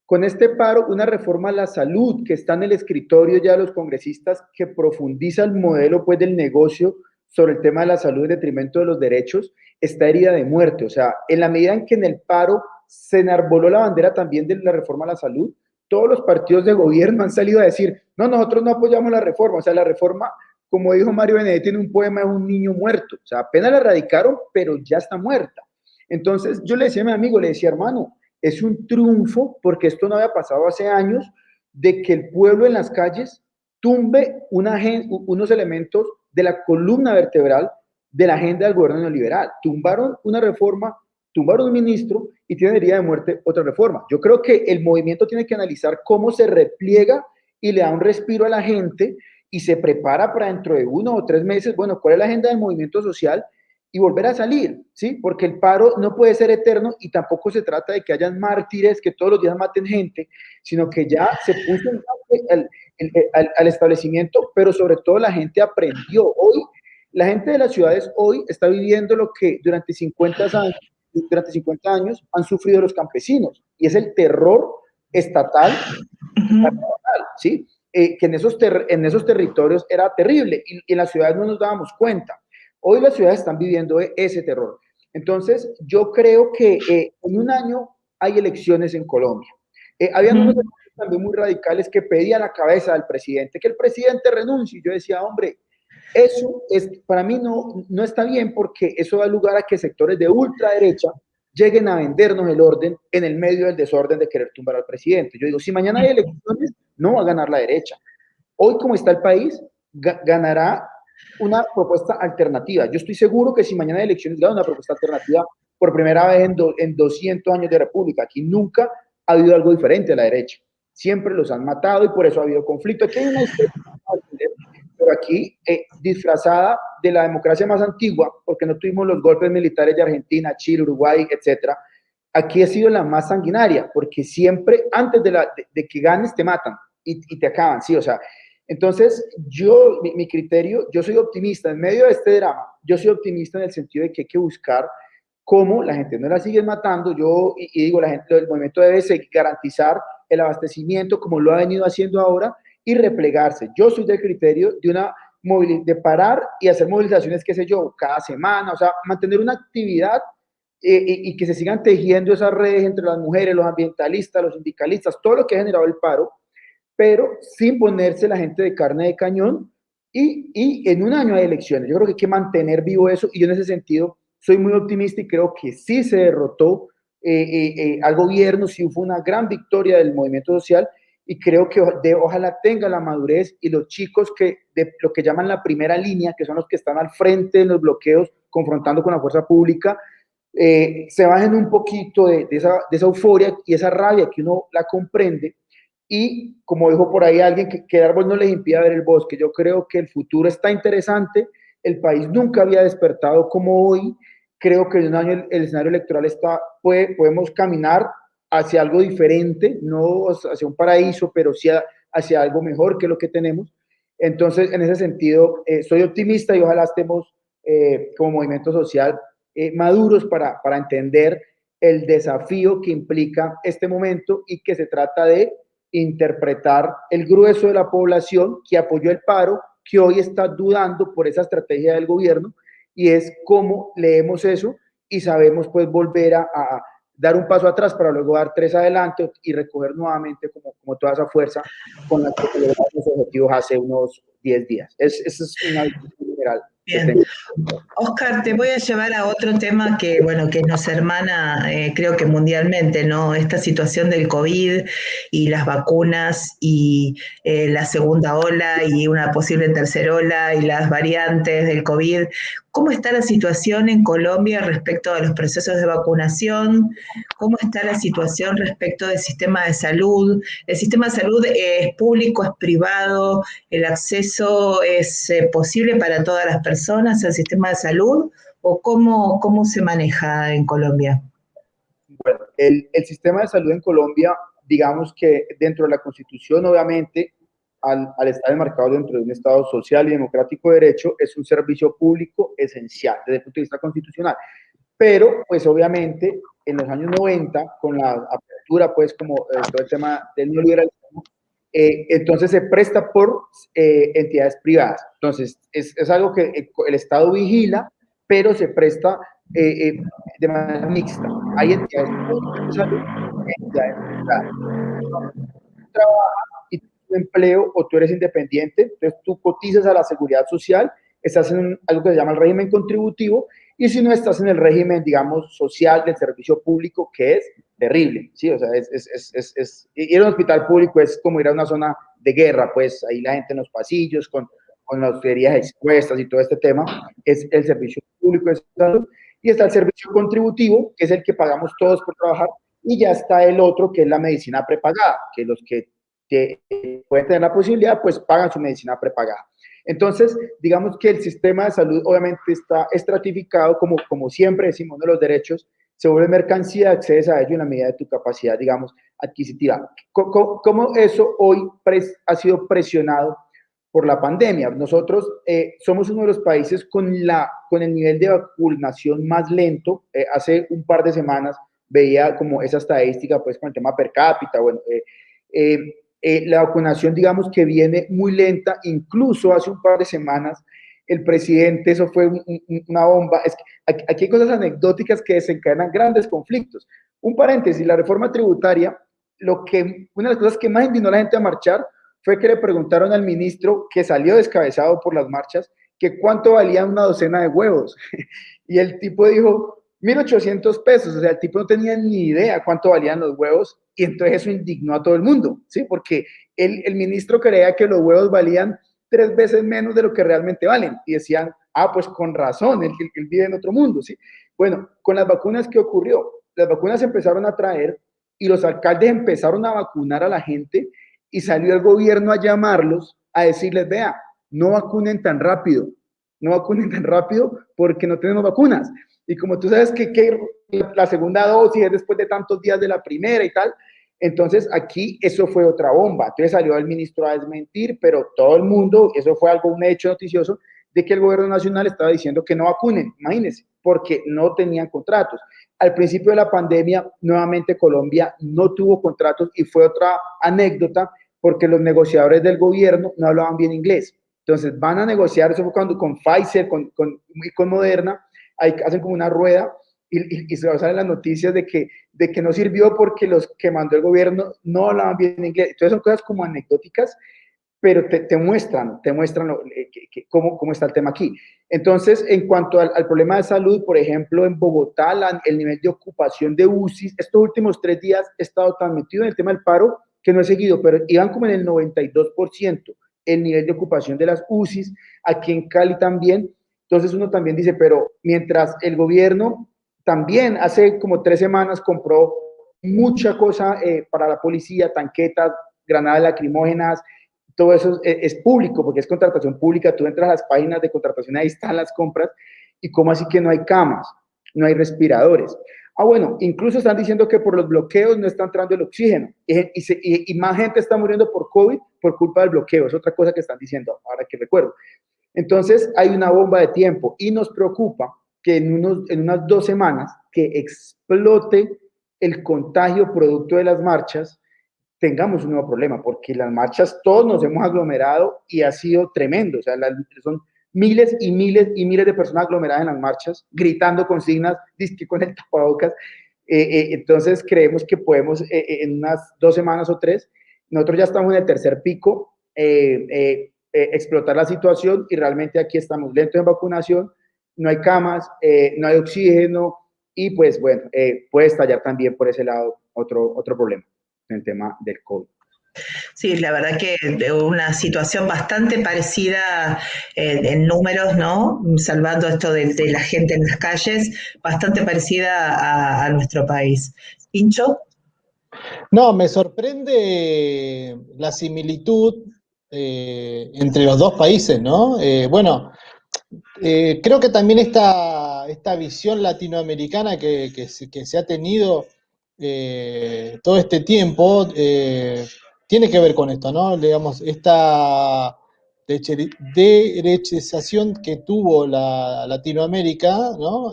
Con este paro, una reforma a la salud que está en el escritorio ya de los congresistas, que profundiza el modelo pues, del negocio sobre el tema de la salud en detrimento de los derechos, está herida de muerte. O sea, en la medida en que en el paro se enarboló la bandera también de la reforma a la salud, todos los partidos de gobierno han salido a decir, no, nosotros no apoyamos la reforma. O sea, la reforma, como dijo Mario Benedetti en un poema, es un niño muerto. O sea, apenas la erradicaron, pero ya está muerta. Entonces, yo le decía a mi amigo, le decía, hermano, es un triunfo, porque esto no había pasado hace años, de que el pueblo en las calles tumbe unos elementos de la columna vertebral de la agenda del gobierno neoliberal. Tumbaron una reforma, tumbaron un ministro y tienen herida de muerte otra reforma. Yo creo que el movimiento tiene que analizar cómo se repliega y le da un respiro a la gente y se prepara para dentro de 1 o 3 meses, bueno, ¿cuál es la agenda del movimiento social? Y volver a salir, ¿sí? Porque el paro no puede ser eterno y tampoco se trata de que hayan mártires que todos los días maten gente, sino que ya se puso al establecimiento, pero sobre todo la gente aprendió. Hoy, la gente de las ciudades hoy está viviendo lo que durante 50 años han sufrido los campesinos, y es el terror estatal, ¿sí? Que en esos territorios era terrible y en las ciudades no nos dábamos cuenta. Hoy las ciudades están viviendo ese terror. Entonces, yo creo que en 1 año hay elecciones en Colombia. Habían unos también muy radicales que pedían la cabeza del presidente, que el presidente renuncie. Y yo decía, hombre, eso para mí no está bien, porque eso da lugar a que sectores de ultraderecha lleguen a vendernos el orden en el medio del desorden de querer tumbar al presidente. Yo digo, si mañana hay elecciones, no va a ganar la derecha. Hoy, como está el país, ganará una propuesta alternativa. Yo estoy seguro que si mañana hay elecciones, gana una propuesta alternativa por primera vez en 200 años de república. Aquí nunca ha habido algo diferente a la derecha. Siempre los han matado y por eso ha habido conflicto. Aquí hay una historia, pero aquí disfrazada de la democracia más antigua, porque no tuvimos los golpes militares de Argentina, Chile, Uruguay, etcétera. Aquí ha sido la más sanguinaria, porque siempre antes de que ganes te matan y te acaban, ¿sí? O sea, entonces mi criterio, yo soy optimista en medio de este drama. Yo soy optimista en el sentido de que hay que buscar cómo la gente no la sigue matando. Y digo, la gente, el movimiento debe garantizar el abastecimiento como lo ha venido haciendo ahora y replegarse. Yo soy del criterio de parar y hacer movilizaciones, qué sé yo, cada semana, o sea, mantener una actividad y que se sigan tejiendo esas redes entre las mujeres, los ambientalistas, los sindicalistas, todo lo que ha generado el paro, pero sin ponerse la gente de carne de cañón, y en 1 año hay elecciones. Yo creo que hay que mantener vivo eso, y yo en ese sentido soy muy optimista y creo que sí se derrotó al gobierno, sí fue una gran victoria del movimiento social, y creo que ojalá tenga la madurez y los chicos de lo que llaman la primera línea, que son los que están al frente de los bloqueos, confrontando con la fuerza pública, se bajen un poquito de esa euforia y esa rabia que uno la comprende. Y como dijo por ahí alguien, que el árbol no les impida ver el bosque. Yo creo que el futuro está interesante. El país nunca había despertado como hoy. Creo que en 1 año el escenario electoral podemos caminar hacia algo diferente, no hacia un paraíso, pero sí hacia algo mejor que lo que tenemos. Entonces, en ese sentido, soy optimista y ojalá estemos como movimiento social maduros para entender el desafío que implica este momento, y que se trata de interpretar el grueso de la población que apoyó el paro, que hoy está dudando por esa estrategia del gobierno, y es cómo leemos eso y sabemos pues volver a dar un paso atrás para luego dar 3 adelante y recoger nuevamente como toda esa fuerza con la que logramos los objetivos hace unos 10 días. Esa es una visión general. Bien. Oscar, te voy a llevar a otro tema que, bueno, que nos hermana, creo que mundialmente, ¿no? Esta situación del COVID y las vacunas y la segunda ola y una posible tercera ola y las variantes del COVID. ¿Cómo está la situación en Colombia respecto a los procesos de vacunación? ¿Cómo está la situación respecto del sistema de salud? ¿El sistema de salud es público, es privado? ¿El acceso es posible para todas las personas al sistema de salud? ¿O cómo se maneja en Colombia? Bueno, el sistema de salud en Colombia, digamos que dentro de la Constitución, obviamente, al estar enmarcado dentro de un Estado social y democrático de derecho, es un servicio público esencial desde el punto de vista constitucional. Pero, pues obviamente, en los años 90, con la apertura, pues como todo el tema del neoliberalismo, entonces se presta por entidades privadas. Entonces, es algo que el Estado vigila, pero se presta de manera mixta. Hay entidades públicas de salud y entidades privadas. Tú trabajas y tu empleo o tú eres independiente, entonces tú cotizas a la seguridad social, estás en algo que se llama el régimen contributivo, y si no estás en el régimen, digamos, social del servicio público, que es terrible, ¿sí? O sea, ir a un hospital público es como ir a una zona de guerra, pues ahí la gente en los pasillos, con las tuberías expuestas y todo este tema, es el servicio público de salud, y está el servicio contributivo, que es el que pagamos todos por trabajar, y ya está el otro, que es la medicina prepagada, que los que pueden tener la posibilidad, pues pagan su medicina prepagada. Entonces, digamos que el sistema de salud obviamente está estratificado, como siempre decimos, ¿no? Los derechos se vuelven mercancía, accedes a ello en la medida de tu capacidad, digamos, adquisitiva. ¿Cómo eso hoy ha sido presionado por la pandemia? Nosotros somos uno de los países con el nivel de vacunación más lento. Hace un par de semanas veía como esa estadística, pues con el tema per cápita, bueno, la vacunación, digamos que viene muy lenta. Incluso hace un par de semanas el presidente, eso fue una bomba. Es que aquí hay cosas anecdóticas que desencadenan grandes conflictos. Un paréntesis, la reforma tributaria, una de las cosas que más indignó a la gente a marchar fue que le preguntaron al ministro, que salió descabezado por las marchas, que cuánto valía una docena de huevos. Y el tipo dijo 1.800 pesos, o sea, el tipo no tenía ni idea cuánto valían los huevos, y entonces eso indignó a todo el mundo, ¿sí? Porque el ministro creía que los huevos valían 3 veces menos de lo que realmente valen, y decían, pues con razón, él vive en otro mundo, ¿sí? Bueno, con las vacunas, ¿qué ocurrió? Las vacunas empezaron a traer, y los alcaldes empezaron a vacunar a la gente, y salió el gobierno a llamarlos, a decirles, vea, no vacunen tan rápido porque no tenemos vacunas. Y como tú sabes que la segunda dosis es después de tantos días de la primera y tal, entonces aquí eso fue otra bomba. Entonces salió el ministro a desmentir, pero todo el mundo, eso fue un hecho noticioso, de que el gobierno nacional estaba diciendo que no vacunen, imagínense, porque no tenían contratos. Al principio de la pandemia, nuevamente Colombia no tuvo contratos, y fue otra anécdota, porque los negociadores del gobierno no hablaban bien inglés. Entonces van a negociar, eso fue cuando con Pfizer y con Moderna, hacen como una rueda, y se salen las noticias de que no sirvió porque los que mandó el gobierno no hablaban bien inglés. Entonces son cosas como anecdóticas, pero te muestran cómo está el tema aquí. Entonces, en cuanto al problema de salud, por ejemplo, en Bogotá, el nivel de ocupación de UCIs, estos últimos 3 días he estado tan metido en el tema del paro que no he seguido, pero iban como en el 92% el nivel de ocupación de las UCIs, aquí en Cali también. Entonces uno también dice, pero mientras el gobierno también hace como 3 semanas compró mucha cosa para la policía, tanquetas, granadas lacrimógenas, todo eso es público, porque es contratación pública. Tú entras a las páginas de contratación, ahí están las compras. ¿Y cómo así que no hay camas, no hay respiradores? Bueno, incluso están diciendo que por los bloqueos no está entrando el oxígeno, y más gente está muriendo por COVID por culpa del bloqueo. Es otra cosa que están diciendo, ahora que recuerdo. Entonces hay una bomba de tiempo, y nos preocupa que en unas 2 semanas que explote el contagio producto de las marchas, tengamos un nuevo problema, porque las marchas todos nos hemos aglomerado y ha sido tremendo. O sea, son miles y miles y miles de personas aglomeradas en las marchas, gritando consignas, disque con el tapabocas. Entonces creemos que podemos, en unas 2 semanas o 3, nosotros ya estamos en el tercer pico, explotar la situación, y realmente aquí estamos lentos en vacunación, no hay camas, no hay oxígeno, y pues bueno, puede estallar también por ese lado otro problema en el tema del COVID. Sí, la verdad que una situación bastante parecida en números, ¿no? Salvando esto de la gente en las calles, bastante parecida a nuestro país. ¿Pincho? No, me sorprende la similitud entre los dos países, ¿no? Bueno, creo que también esta visión latinoamericana que se ha tenido todo este tiempo tiene que ver con esto, ¿no? Digamos, esta derechización que tuvo la Latinoamérica, ¿no?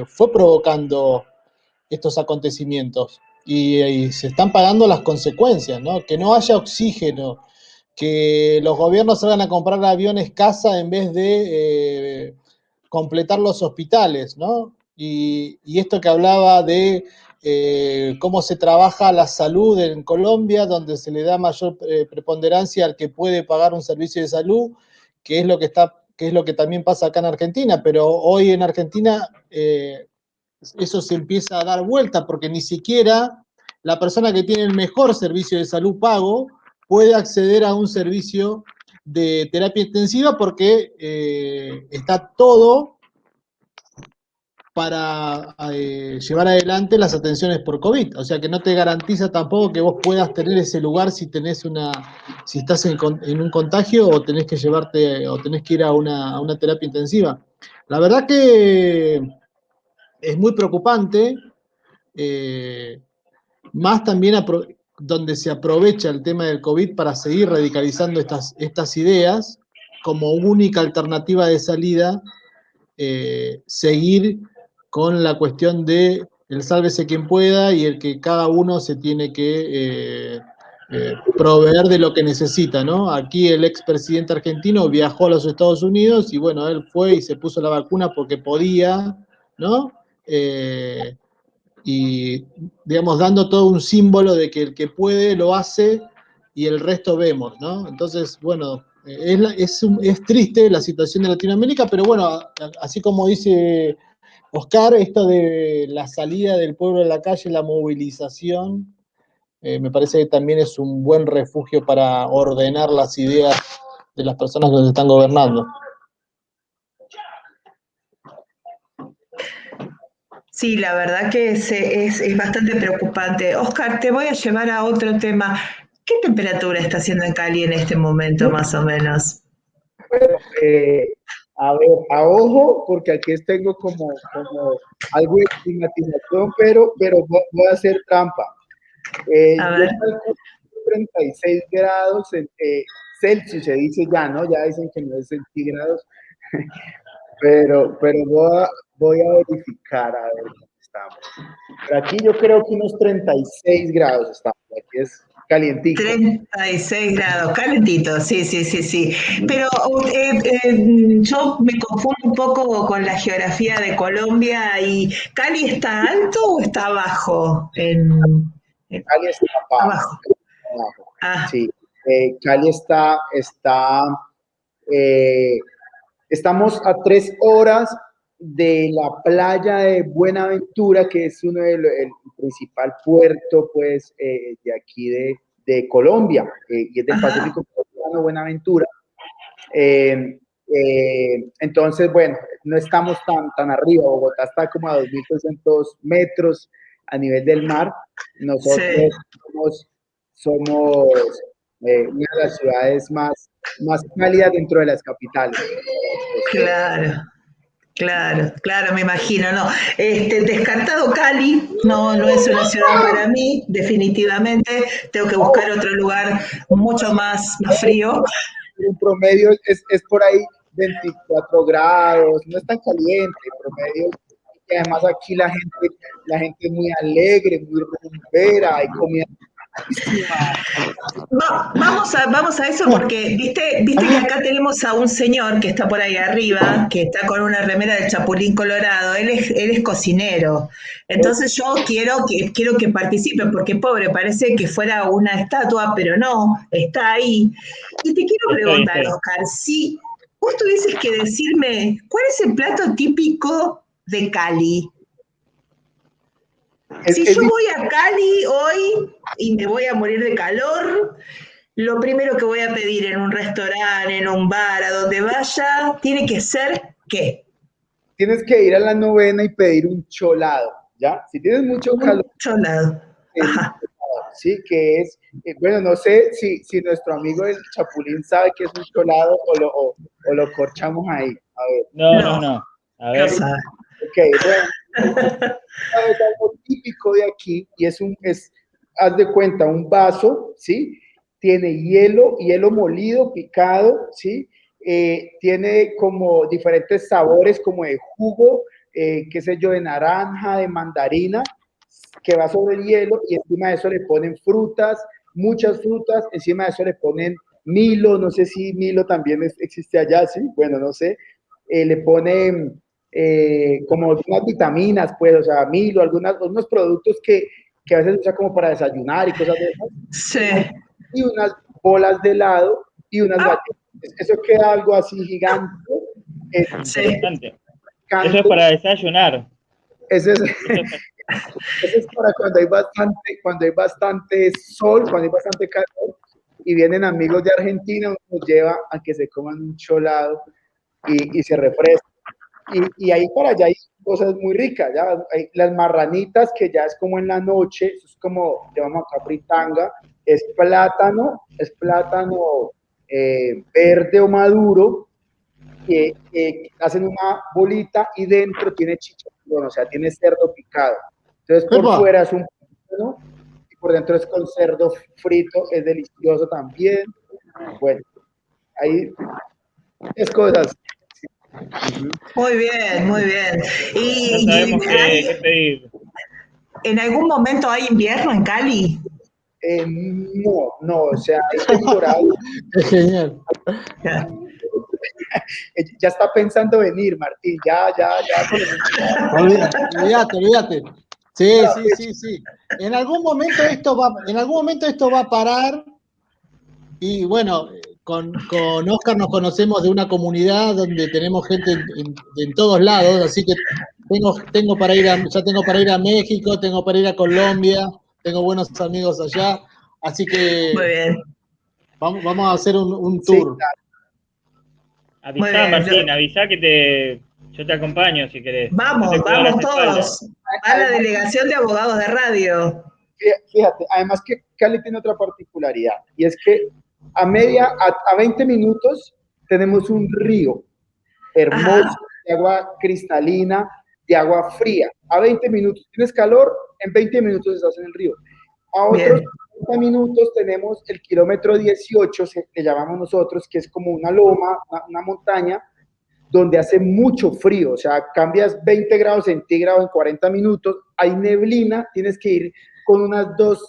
Fue provocando estos acontecimientos y se están pagando las consecuencias, ¿no? Que no haya oxígeno, que los gobiernos salgan a comprar aviones caza en vez de completar los hospitales, ¿no? Y esto que hablaba de cómo se trabaja la salud en Colombia, donde se le da mayor preponderancia al que puede pagar un servicio de salud, que es lo que también pasa acá en Argentina, pero hoy en Argentina eso se empieza a dar vuelta porque ni siquiera la persona que tiene el mejor servicio de salud pago puede acceder a un servicio de terapia intensiva porque está todo para llevar adelante las atenciones por COVID. O sea que no te garantiza tampoco que vos puedas tener ese lugar si estás en un contagio o tenés que ir a una terapia intensiva. La verdad que es muy preocupante, más también donde se aprovecha el tema del COVID para seguir radicalizando estas ideas como única alternativa de salida, seguir con la cuestión de el sálvese quien pueda y el que cada uno se tiene que proveer de lo que necesita, ¿no? Aquí el expresidente argentino viajó a los Estados Unidos y bueno, él fue y se puso la vacuna porque podía, ¿no? Y, digamos, dando todo un símbolo de que el que puede lo hace y el resto vemos, ¿no? Entonces, bueno, es triste la situación de Latinoamérica, pero bueno, así como dice Oscar, esto de la salida del pueblo a la calle, la movilización, me parece que también es un buen refugio para ordenar las ideas de las personas que nos están gobernando. Sí, la verdad que es bastante preocupante. Oscar, te voy a llevar a otro tema. ¿Qué temperatura está haciendo en Cali en este momento, más o menos? Bueno, a ver, a ojo, porque aquí tengo como algo de climatización, pero voy a hacer trampa. A Yo ver. calculo 36 grados Celsius, se dice ya, ¿no? Ya dicen que no es centígrados, pero voy a verificar a ver cómo estamos. Pero aquí yo creo que unos 36 grados estamos, aquí es calientico. 36 grados, calentito, sí, sí, sí, sí. Pero yo me confundo un poco con la geografía de Colombia y ¿Cali está alto o está abajo? Cali está Abajo. abajo. Ah, Sí, Cali estamos a 3 horas de la playa de Buenaventura, que es el principal puerto, pues, de aquí de Colombia, y es del Pacífico colombiano, Buenaventura. Entonces, bueno, no estamos tan arriba. Bogotá está como a 2.300 metros a nivel del mar. Nosotros sí. somos una de las ciudades más cálidas dentro de las capitales. Claro, claro, claro, me imagino, no. Descartado Cali, no es una ciudad para mí, definitivamente. Tengo que buscar otro lugar mucho más frío. En promedio es por ahí 24 grados, no es tan caliente, en promedio. Y además aquí la gente es muy alegre, muy rumbera, hay comida riquísima. Vamos a eso porque viste que acá tenemos a un señor que está por ahí arriba, que está con una remera del Chapulín Colorado. Él es cocinero. Entonces yo quiero que participe, porque pobre, parece que fuera una estatua, pero no, está ahí. Y te quiero preguntar, Oscar, si vos tuvieses que decirme, ¿cuál es el plato típico de Cali? Si yo voy a Cali hoy y me voy a morir de calor, lo primero que voy a pedir en un restaurante, en un bar, a donde vaya, tiene que ser ¿qué? Tienes que ir a la novena y pedir un cholado, ¿ya? Si tienes mucho calor. Un cholado. Ajá. Sí, que es, bueno, no sé si nuestro amigo el Chapulín sabe que es un cholado o lo corchamos ahí. A ver. No. A ver. No sabe. Ok, bueno. Es algo típico de aquí y haz de cuenta, un vaso, ¿sí? tiene hielo molido, picado, ¿sí? Tiene como diferentes sabores, como de jugo, qué sé yo, de naranja, de mandarina, que va sobre el hielo, y encima de eso le ponen frutas, muchas frutas, encima de eso le ponen Milo, no sé si Milo también existe allá, ¿sí? Bueno, no sé. Le ponen como algunas vitaminas, pues, o sea, Milo, algunos productos que a veces usa como para desayunar y cosas de esas. Sí. Y unas bolas de helado y unas Ah, galletas. Eso queda algo así gigante. sí. Interesante. Eso es para desayunar. Ese es, Eso es para- eso es para cuando hay bastante sol, cuando hay bastante calor y vienen amigos de Argentina, uno los lleva a que se coman un cholado y se refrescan. Y ahí para allá hay cosas muy ricas, ¿ya? Hay las marranitas, que ya es como en la noche, eso es como, llamamos acá fritanga, es plátano verde o maduro, que hacen una bolita y dentro tiene chicharrón, o sea, tiene cerdo picado. Entonces por ¡Epa! fuera es un plátano y por dentro es con cerdo frito, es delicioso también. Bueno, ahí es cosas. Uh-huh. Muy bien, muy bien. Ya ¿Y sabemos qué pedir. en algún momento hay invierno en Cali? No, o sea, hay temporada. Es genial. Ya. Ya está pensando venir, Martín, ya con Olvídate. Sí. En algún momento esto va a parar y bueno, con Oscar nos conocemos de una comunidad donde tenemos gente en todos lados, así que ya tengo para ir a México, tengo para ir a Colombia, tengo buenos amigos allá, así que Muy bien, vamos a hacer un Sí, tour. muy Avisá, bien. Martín, avisá que yo te acompaño si querés. Yo Vamos, te cuido las vamos espaldas. todos. Va la delegación de abogados de radio. fíjate, además que Cali tiene otra particularidad, y es que a 20 minutos tenemos un río hermoso, Ajá, de agua cristalina, de agua fría. A 20 minutos tienes calor, en 20 minutos estás en el río. A otros bien. 30 minutos tenemos el kilómetro 18, le llamamos nosotros, que es como una loma, una montaña, donde hace mucho frío, o sea, cambias 20 grados centígrados en 40 minutos, hay neblina, tienes que ir con unas dos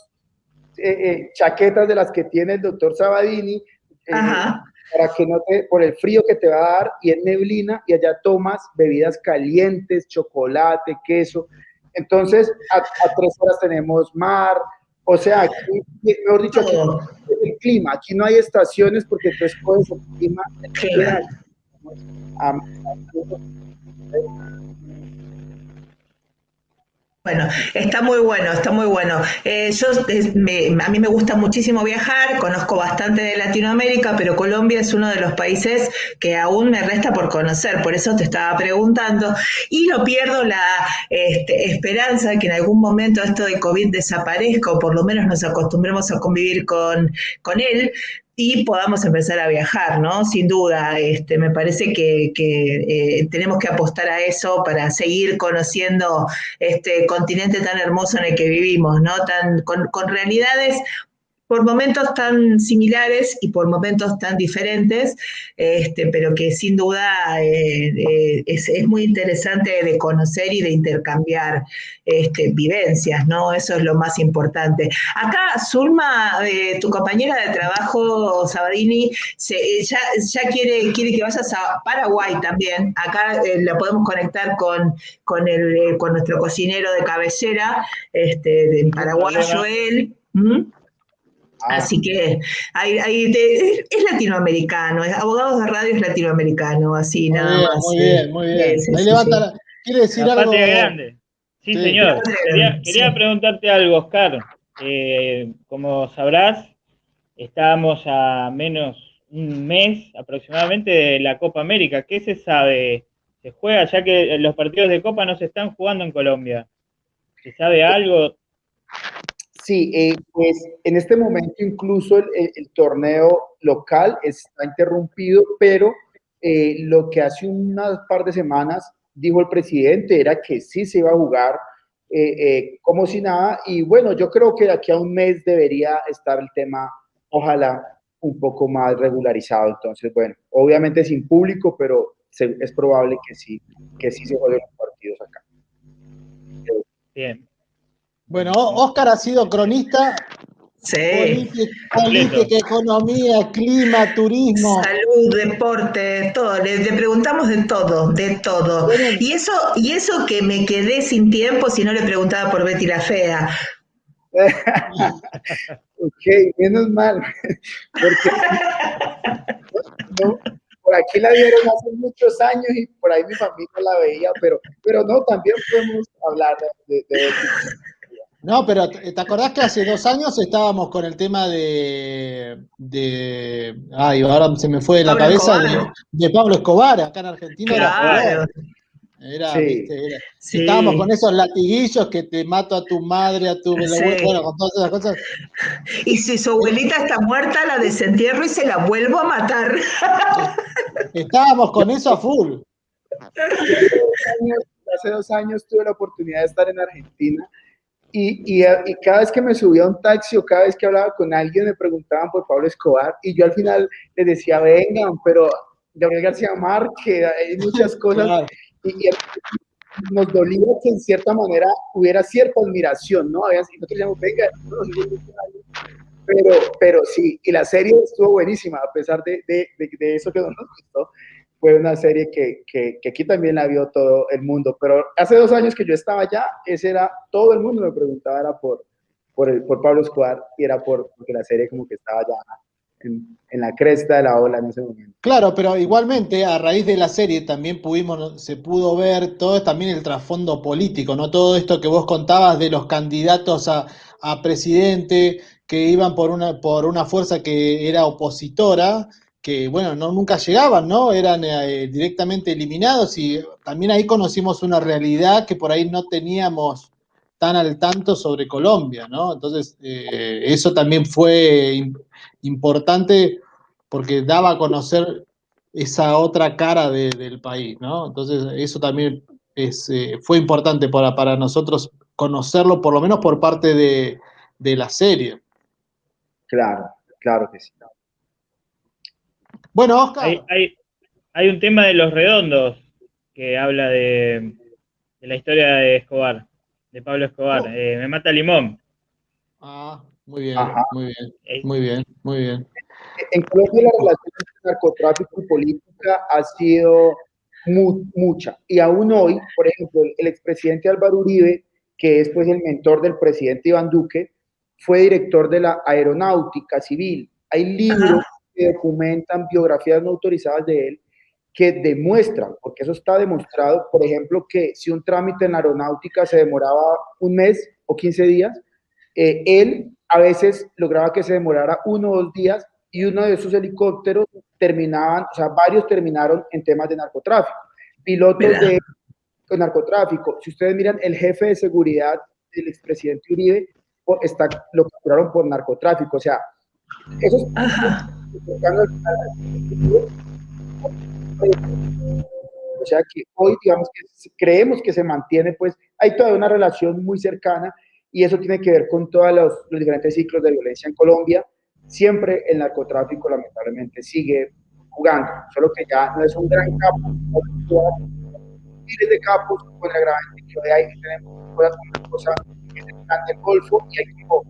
chaquetas de las que tiene el doctor Sabadini, Ajá. para que no te, por el frío que te va a dar, y es neblina, y allá tomas bebidas calientes, chocolate, queso. Entonces, a 3 horas tenemos mar, o sea, aquí, mejor dicho, aquí Todo. el clima, aquí no hay estaciones porque tú escoges el clima del Claro. año. A, Bueno, está muy bueno, está muy bueno. A mí me gusta muchísimo viajar, conozco bastante de Latinoamérica, pero Colombia es uno de los países que aún me resta por conocer, por eso te estaba preguntando. Y no pierdo la esperanza de que en algún momento esto de COVID desaparezca, o por lo menos nos acostumbremos a convivir con él, y podamos empezar a viajar, ¿no? Sin duda, me parece que tenemos que apostar a eso para seguir conociendo este continente tan hermoso en el que vivimos, ¿no? Con realidades por momentos tan similares y por momentos tan diferentes, pero que sin duda es muy interesante de conocer y de intercambiar vivencias, ¿no? Eso es lo más importante. Acá, Zulma, tu compañera de trabajo, Sabadini, ya quiere que vayas a Paraguay también. Acá la podemos conectar con nuestro cocinero de cabecera, de Ningún paraguayo problema. él. ¿Mm? Así que es latinoamericano, Abogados de Radio es latinoamericano, así nada más. Muy Sí, bien. sí, Ahí sí, sí. levanta, quiere decir La patria algo. grande. Sí, Sí. señor. Quería Sí. preguntarte algo, Oscar. Como sabrás, estábamos a menos un mes aproximadamente de la Copa América. ¿Qué se sabe? ¿Se juega ya que los partidos de Copa no se están jugando en Colombia? ¿Se sabe algo? Sí, pues en este momento incluso el torneo local está interrumpido, pero lo que hace unas par de semanas dijo el presidente era que sí se iba a jugar como si nada, y bueno, yo creo que de aquí a un mes debería estar el tema ojalá un poco más regularizado. Entonces, bueno, obviamente sin público, pero es probable que sí se jueguen los partidos acá. Bien. Bueno, Oscar ha sido cronista. Sí. Política, economía, clima, turismo. Salud, deporte, todo. Le preguntamos de todo, de todo. Bueno, Y eso que me quedé sin tiempo si no le preguntaba por Betty la Fea. Ok, menos mal, porque no, por aquí la dieron hace muchos años y por ahí mi familia la veía, pero no, también podemos hablar de Betty. no, pero ¿te acordás que hace 2 años estábamos con el tema ay, ahora se me fue de la Pablo cabeza Escobar. de Pablo Escobar, acá en Argentina era Claro. furor. Sí. ¿Viste? Sí. Estábamos con esos latiguillos que te mato a tu madre, a tu Sí. bueno, con todas esas cosas. Y si su abuelita está muerta, la desentierro y se la vuelvo a matar. Estábamos con eso a full. Hace 2 años tuve la oportunidad de estar en Argentina y cada vez que me subía a un taxi o cada vez que hablaba con alguien me preguntaban por Pablo Escobar y yo al final les decía, vengan, pero Gabriel García Márquez, hay muchas cosas. Claro. Y nos dolía que en cierta manera hubiera cierta admiración, ¿no? Nosotros decíamos, venga, pero sí, y la serie estuvo buenísima, a pesar de eso que no nos gustó. Fue una serie que aquí también la vio todo el mundo, pero hace 2 años que yo estaba allá, todo el mundo me preguntaba, era por Pablo Escobar, y era porque la serie como que estaba ya en la cresta de la ola en ese momento. Claro, pero igualmente a raíz de la serie también se pudo ver todo también el trasfondo político, ¿no? Todo esto que vos contabas de los candidatos a presidente que iban por una fuerza que era opositora, que bueno, nunca llegaban, ¿no? Eran directamente eliminados y también ahí conocimos una realidad que por ahí no teníamos tan al tanto sobre Colombia, ¿no? Entonces, eso también fue importante porque daba a conocer esa otra cara del país, ¿no? Entonces, eso también fue importante para nosotros conocerlo, por lo menos por parte de la serie. Claro, claro que sí. Bueno, Oscar. Hay un tema de Los Redondos que habla de la historia de Escobar, de Pablo Escobar. Me mata Limón. Ah, muy bien, Ajá. muy bien, muy bien, muy bien. En Colombia la relación entre narcotráfico y política ha sido mucha. Y aún hoy, por ejemplo, el expresidente Álvaro Uribe, que es pues el mentor del presidente Iván Duque, fue director de la Aeronáutica Civil. Hay libros que documentan biografías no autorizadas de él que demuestran, porque eso está demostrado, por ejemplo, que si un trámite en aeronáutica se demoraba 1 mes o 15 días, él a veces lograba que se demorara 1 o 2 días y uno de esos helicópteros varios terminaron en temas de narcotráfico. Pilotos de narcotráfico. Si ustedes miran, el jefe de seguridad del expresidente Uribe lo capturaron por narcotráfico. O sea, eso es... O sea que hoy, digamos que creemos que se mantiene, pues hay todavía una relación muy cercana y eso tiene que ver con todos los diferentes ciclos de violencia en Colombia. Siempre el narcotráfico lamentablemente sigue jugando, solo que ya no es un gran capo, miles de capos con el agravante que hoy hay, tenemos una cosa que es el plan del Golfo y hay como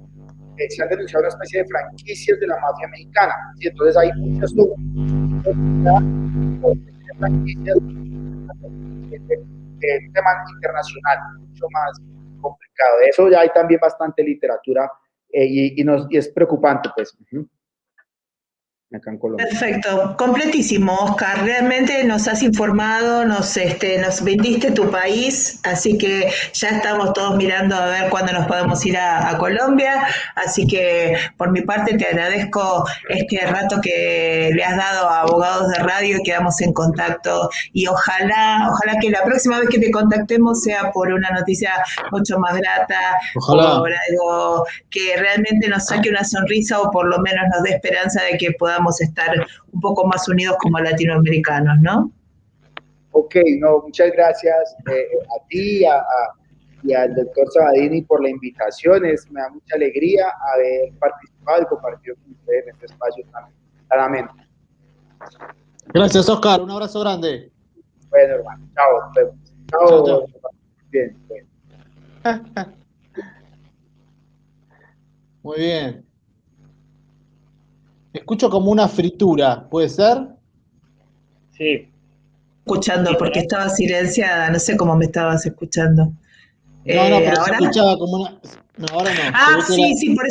se han denunciado una especie de franquicias de la mafia mexicana, y entonces hay muchas franquicias de tema internacional, mucho más complicado. De eso ya hay también bastante literatura y es preocupante, pues. Acá en Colombia. Perfecto, completísimo, Oscar. Realmente nos has informado, nos vendiste tu país, así que ya estamos todos mirando a ver cuándo nos podemos ir a Colombia. Así que por mi parte te agradezco este rato que le has dado a Abogados de Radio, quedamos en contacto y ojalá que la próxima vez que te contactemos sea por una noticia mucho más grata, ojalá. por algo que realmente nos saque una sonrisa o por lo menos nos dé esperanza de que podamos estar un poco más unidos como latinoamericanos, ¿no? Ok, no, muchas gracias a ti y al doctor Sabadini por la invitación. Me da mucha alegría haber participado y compartido con ustedes en este espacio tan ameno. Gracias, Oscar. Un abrazo grande. Bueno, hermano. Chao. Chao, chao. Bien, bueno. Muy bien. Escucho como una fritura, ¿puede ser? Sí. Escuchando porque estaba silenciada, no sé cómo me estabas escuchando. No, pero se ¿Ahora? escuchaba como una... No, ahora no. Ah, Se ve que sí, por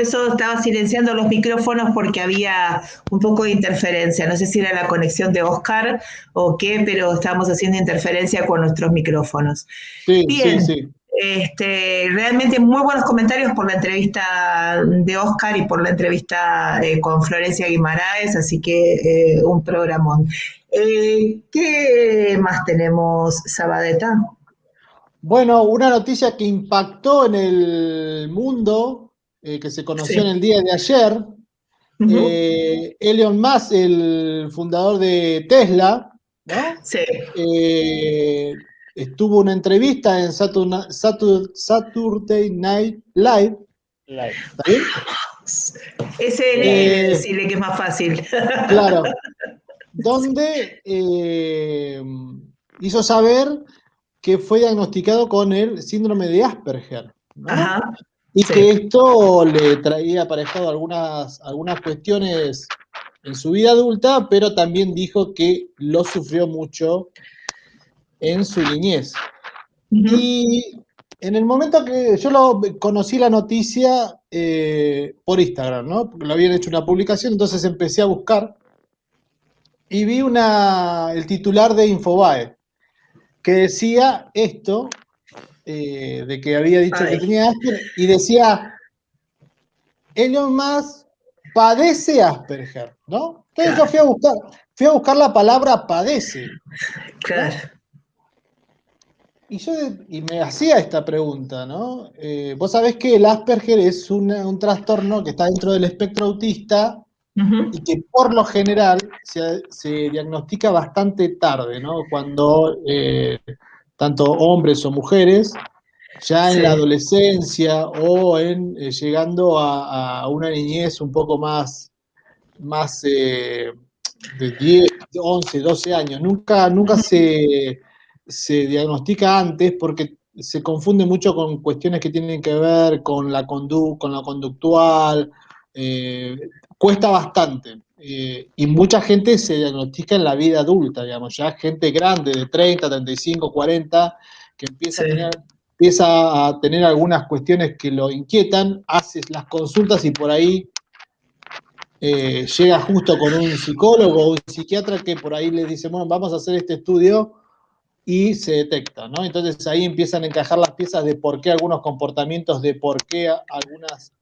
eso estaba silenciando los micrófonos porque había un poco de interferencia. No sé si era la conexión de Oscar o qué, pero estábamos haciendo interferencia con nuestros micrófonos. Sí, Bien, sí. realmente muy buenos comentarios por la entrevista de Oscar y por la entrevista con Florencia Guimaraes, así que un programón. ¿Qué más tenemos, Sabadeta? Bueno, una noticia que impactó en el mundo, que se conoció en el día de ayer. Elon Musk, el fundador de Tesla, ¿no? Sí. Estuvo una entrevista en Saturday Night Live. ¿Está bien? SNL, decirle que es más fácil. Claro. Donde hizo saber que fue diagnosticado con el síndrome de Asperger, ¿no? Ajá. Y que esto le traía aparejado algunas cuestiones en su vida adulta, pero también dijo que lo sufrió mucho en su niñez. Y en el momento que yo conocí la noticia por Instagram, ¿no? Porque lo habían hecho una publicación, entonces empecé a buscar y vi el titular de Infobae que decía esto, de que había dicho que tenía Asperger, y decía, Elon Musk padece Asperger, ¿no? Entonces yo fui a buscar la palabra padece, ¿no? Claro. Y me hacía esta pregunta, ¿no? Vos sabés que el Asperger es un trastorno que está dentro del espectro autista y que por lo general se diagnostica bastante tarde, ¿no? Cuando tanto hombres o mujeres, ya en la adolescencia o llegando a una niñez un poco más de 10, 11, 12 años. Nunca se diagnostica antes porque se confunde mucho con cuestiones que tienen que ver con la conductual, cuesta bastante. Y mucha gente se diagnostica en la vida adulta, digamos, ya gente grande de 30, 35, 40, que empieza a tener algunas cuestiones que lo inquietan, hace las consultas y por ahí llega justo con un psicólogo o un psiquiatra que por ahí le dice, bueno, vamos a hacer este estudio y se detecta, ¿no? Entonces ahí empiezan a encajar las piezas de por qué algunos comportamientos, de por qué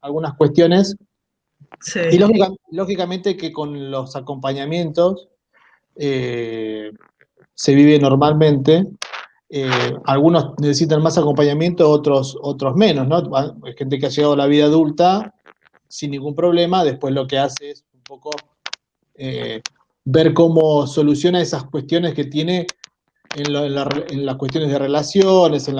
algunas cuestiones. Sí. Y lógicamente que con los acompañamientos se vive normalmente. Algunos necesitan más acompañamiento, otros menos, ¿no? Hay gente que ha llegado a la vida adulta sin ningún problema, después lo que hace es un poco ver cómo soluciona esas cuestiones que tiene en las cuestiones de relaciones, en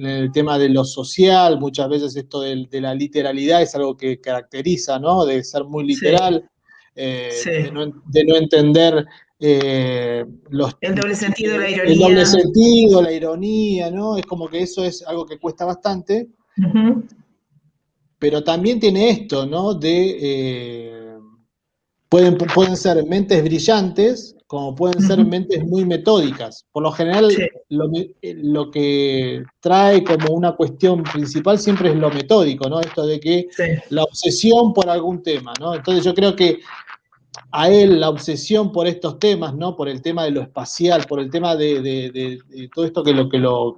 el tema de lo social. Muchas veces esto de la literalidad es algo que caracteriza, ¿no? De ser muy literal, de no entender el doble sentido, la ironía. El doble sentido, la ironía, ¿no? Es como que eso es algo que cuesta bastante. Pero también tiene esto, ¿no? Pueden ser mentes brillantes, como pueden ser mentes muy metódicas. Por lo general, lo que trae como una cuestión principal siempre es lo metódico, ¿no? Esto de que la obsesión por algún tema, ¿no? Entonces yo creo que a él la obsesión por estos temas, ¿no? Por el tema de lo espacial, por el tema de todo esto que lo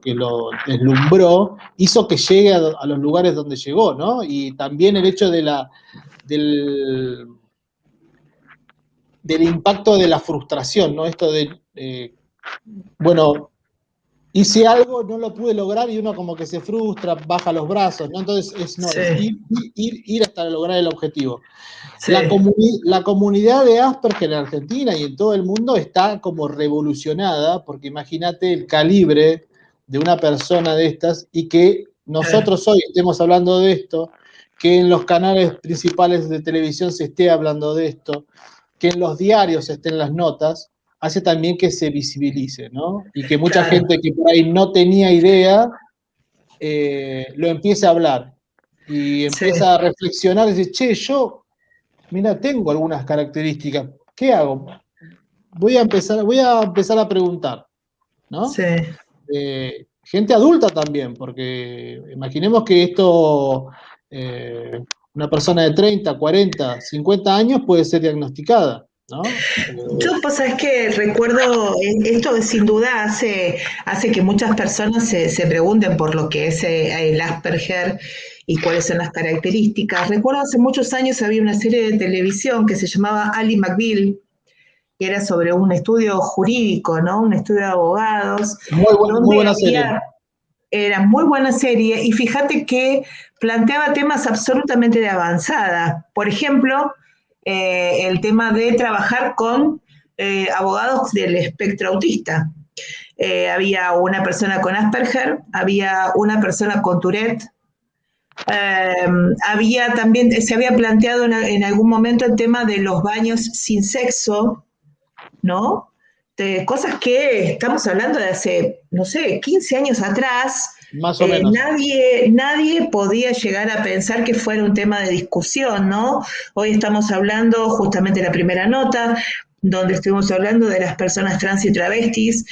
deslumbró, hizo que llegue a los lugares donde llegó, ¿no? Y también el hecho del impacto de la frustración, ¿no? Esto de, bueno, hice algo, no lo pude lograr y uno como que se frustra, baja los brazos, ¿no? Entonces es ir hasta lograr el objetivo. La comunidad de Asperger en Argentina y en todo el mundo está como revolucionada, porque imagínate el calibre de una persona de estas y que nosotros hoy estemos hablando de esto, que en los canales principales de televisión se esté hablando de esto, que en los diarios estén las notas, hace también que se visibilice, ¿no? Y que mucha gente que por ahí no tenía idea, lo empiece a hablar y empieza a reflexionar y dice, che, yo, mira, tengo algunas características, ¿qué hago? Voy a empezar a preguntar, ¿no? Sí. Gente adulta también, porque imaginemos que esto, una persona de 30, 40, 50 años puede ser diagnosticada, ¿no? Yo, pues, sabes que recuerdo, esto sin duda hace que muchas personas se pregunten por lo que es el Asperger y cuáles son las características. Recuerdo hace muchos años había una serie de televisión que se llamaba Ally McBeal, que era sobre un estudio jurídico, ¿no? Un estudio de abogados. Muy buena serie. Era muy buena serie y fíjate que planteaba temas absolutamente de avanzada. Por ejemplo, el tema de trabajar con abogados del espectro autista. Había una persona con Asperger, había una persona con Tourette, había también, se había planteado en algún momento el tema de los baños sin sexo, ¿no? De cosas que estamos hablando de hace, no sé, 15 años atrás. Más o menos. Nadie podía llegar a pensar que fuera un tema de discusión, ¿no? Hoy estamos hablando, justamente la primera nota, donde estuvimos hablando de las personas trans y travestis,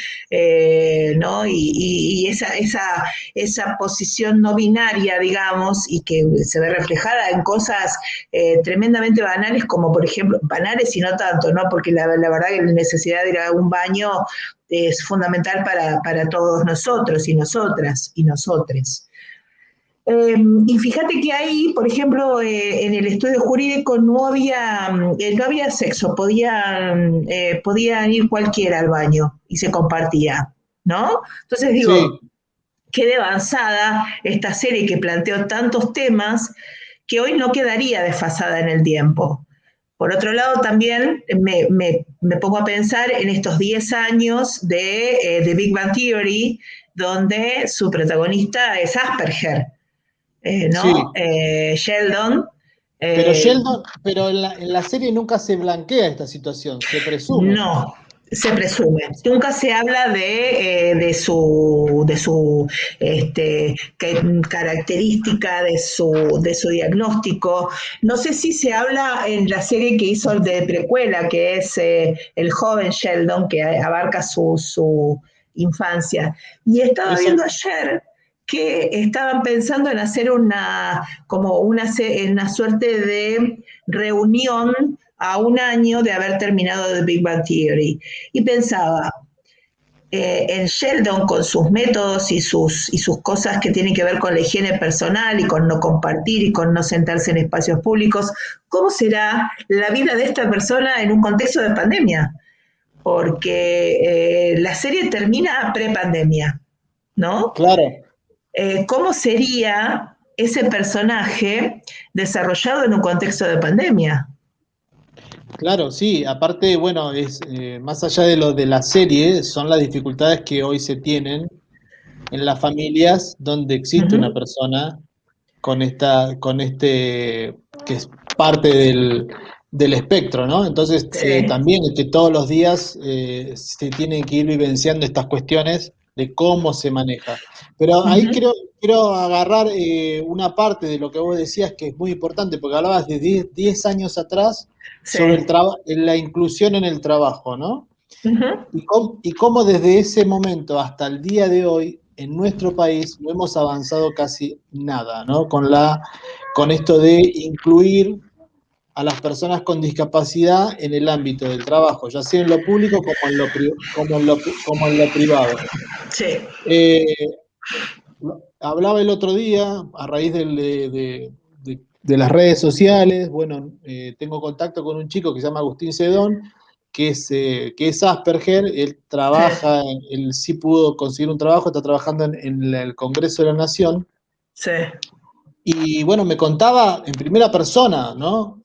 ¿no? Y esa posición no binaria, digamos, y que se ve reflejada en cosas tremendamente banales, como por ejemplo, banales y no tanto, ¿no? Porque la verdad que la necesidad de ir a un baño es fundamental para todos nosotros y nosotras y nosotres. Y fíjate que ahí, por ejemplo, en el estudio jurídico no había sexo, podían ir cualquiera al baño y se compartía, ¿no? Entonces digo, Sí. qué de avanzada esta serie que planteó tantos temas que hoy no quedaría desfasada en el tiempo. Por otro lado, también me pongo a pensar en estos 10 años de The Big Bang Theory, donde su protagonista es Asperger, ¿no? Sí. Sheldon. Pero en la serie nunca se blanquea esta situación, se presume. No, se presume. Nunca se habla de su característica, de su diagnóstico. No sé si se habla en la serie que hizo el de precuela, que es el joven Sheldon, que abarca su infancia. Y estaba viendo ayer que estaban pensando en hacer una suerte de reunión a un año de haber terminado The Big Bang Theory. Y pensaba en Sheldon con sus métodos y sus cosas que tienen que ver con la higiene personal y con no compartir y con no sentarse en espacios públicos, ¿cómo será la vida de esta persona en un contexto de pandemia? Porque la serie termina pre-pandemia, ¿no? Claro. ¿Cómo sería ese personaje desarrollado en un contexto de pandemia? Claro, sí, aparte, bueno, es más allá de lo de la serie, son las dificultades que hoy se tienen en las familias donde existe una persona con que es parte del espectro, ¿no? Entonces, también es que todos los días se tienen que ir vivenciando estas cuestiones de cómo se maneja. Pero ahí quiero agarrar una parte de lo que vos decías que es muy importante, porque hablabas de 10 años atrás sobre la inclusión en el trabajo, ¿no? Y cómo desde ese momento hasta el día de hoy, en nuestro país, no hemos avanzado casi nada, ¿no? Con esto de incluir a las personas con discapacidad en el ámbito del trabajo, ya sea en lo público como en lo privado. Sí. Hablaba el otro día, a raíz de las redes sociales, bueno, tengo contacto con un chico que se llama Agustín Sedón, que es Asperger, él trabaja, él sí pudo conseguir un trabajo, está trabajando en el Congreso de la Nación. Sí. Y bueno, me contaba en primera persona, ¿no?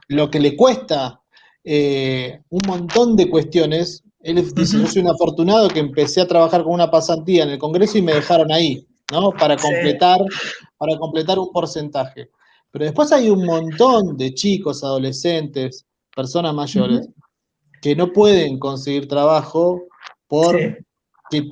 Lo que le cuesta un montón de cuestiones Él dice, yo soy un afortunado que empecé a trabajar con una pasantía en el Congreso y me dejaron ahí, ¿no? Para completar un porcentaje. Pero después hay un montón de chicos, adolescentes, personas mayores, que no pueden conseguir trabajo porque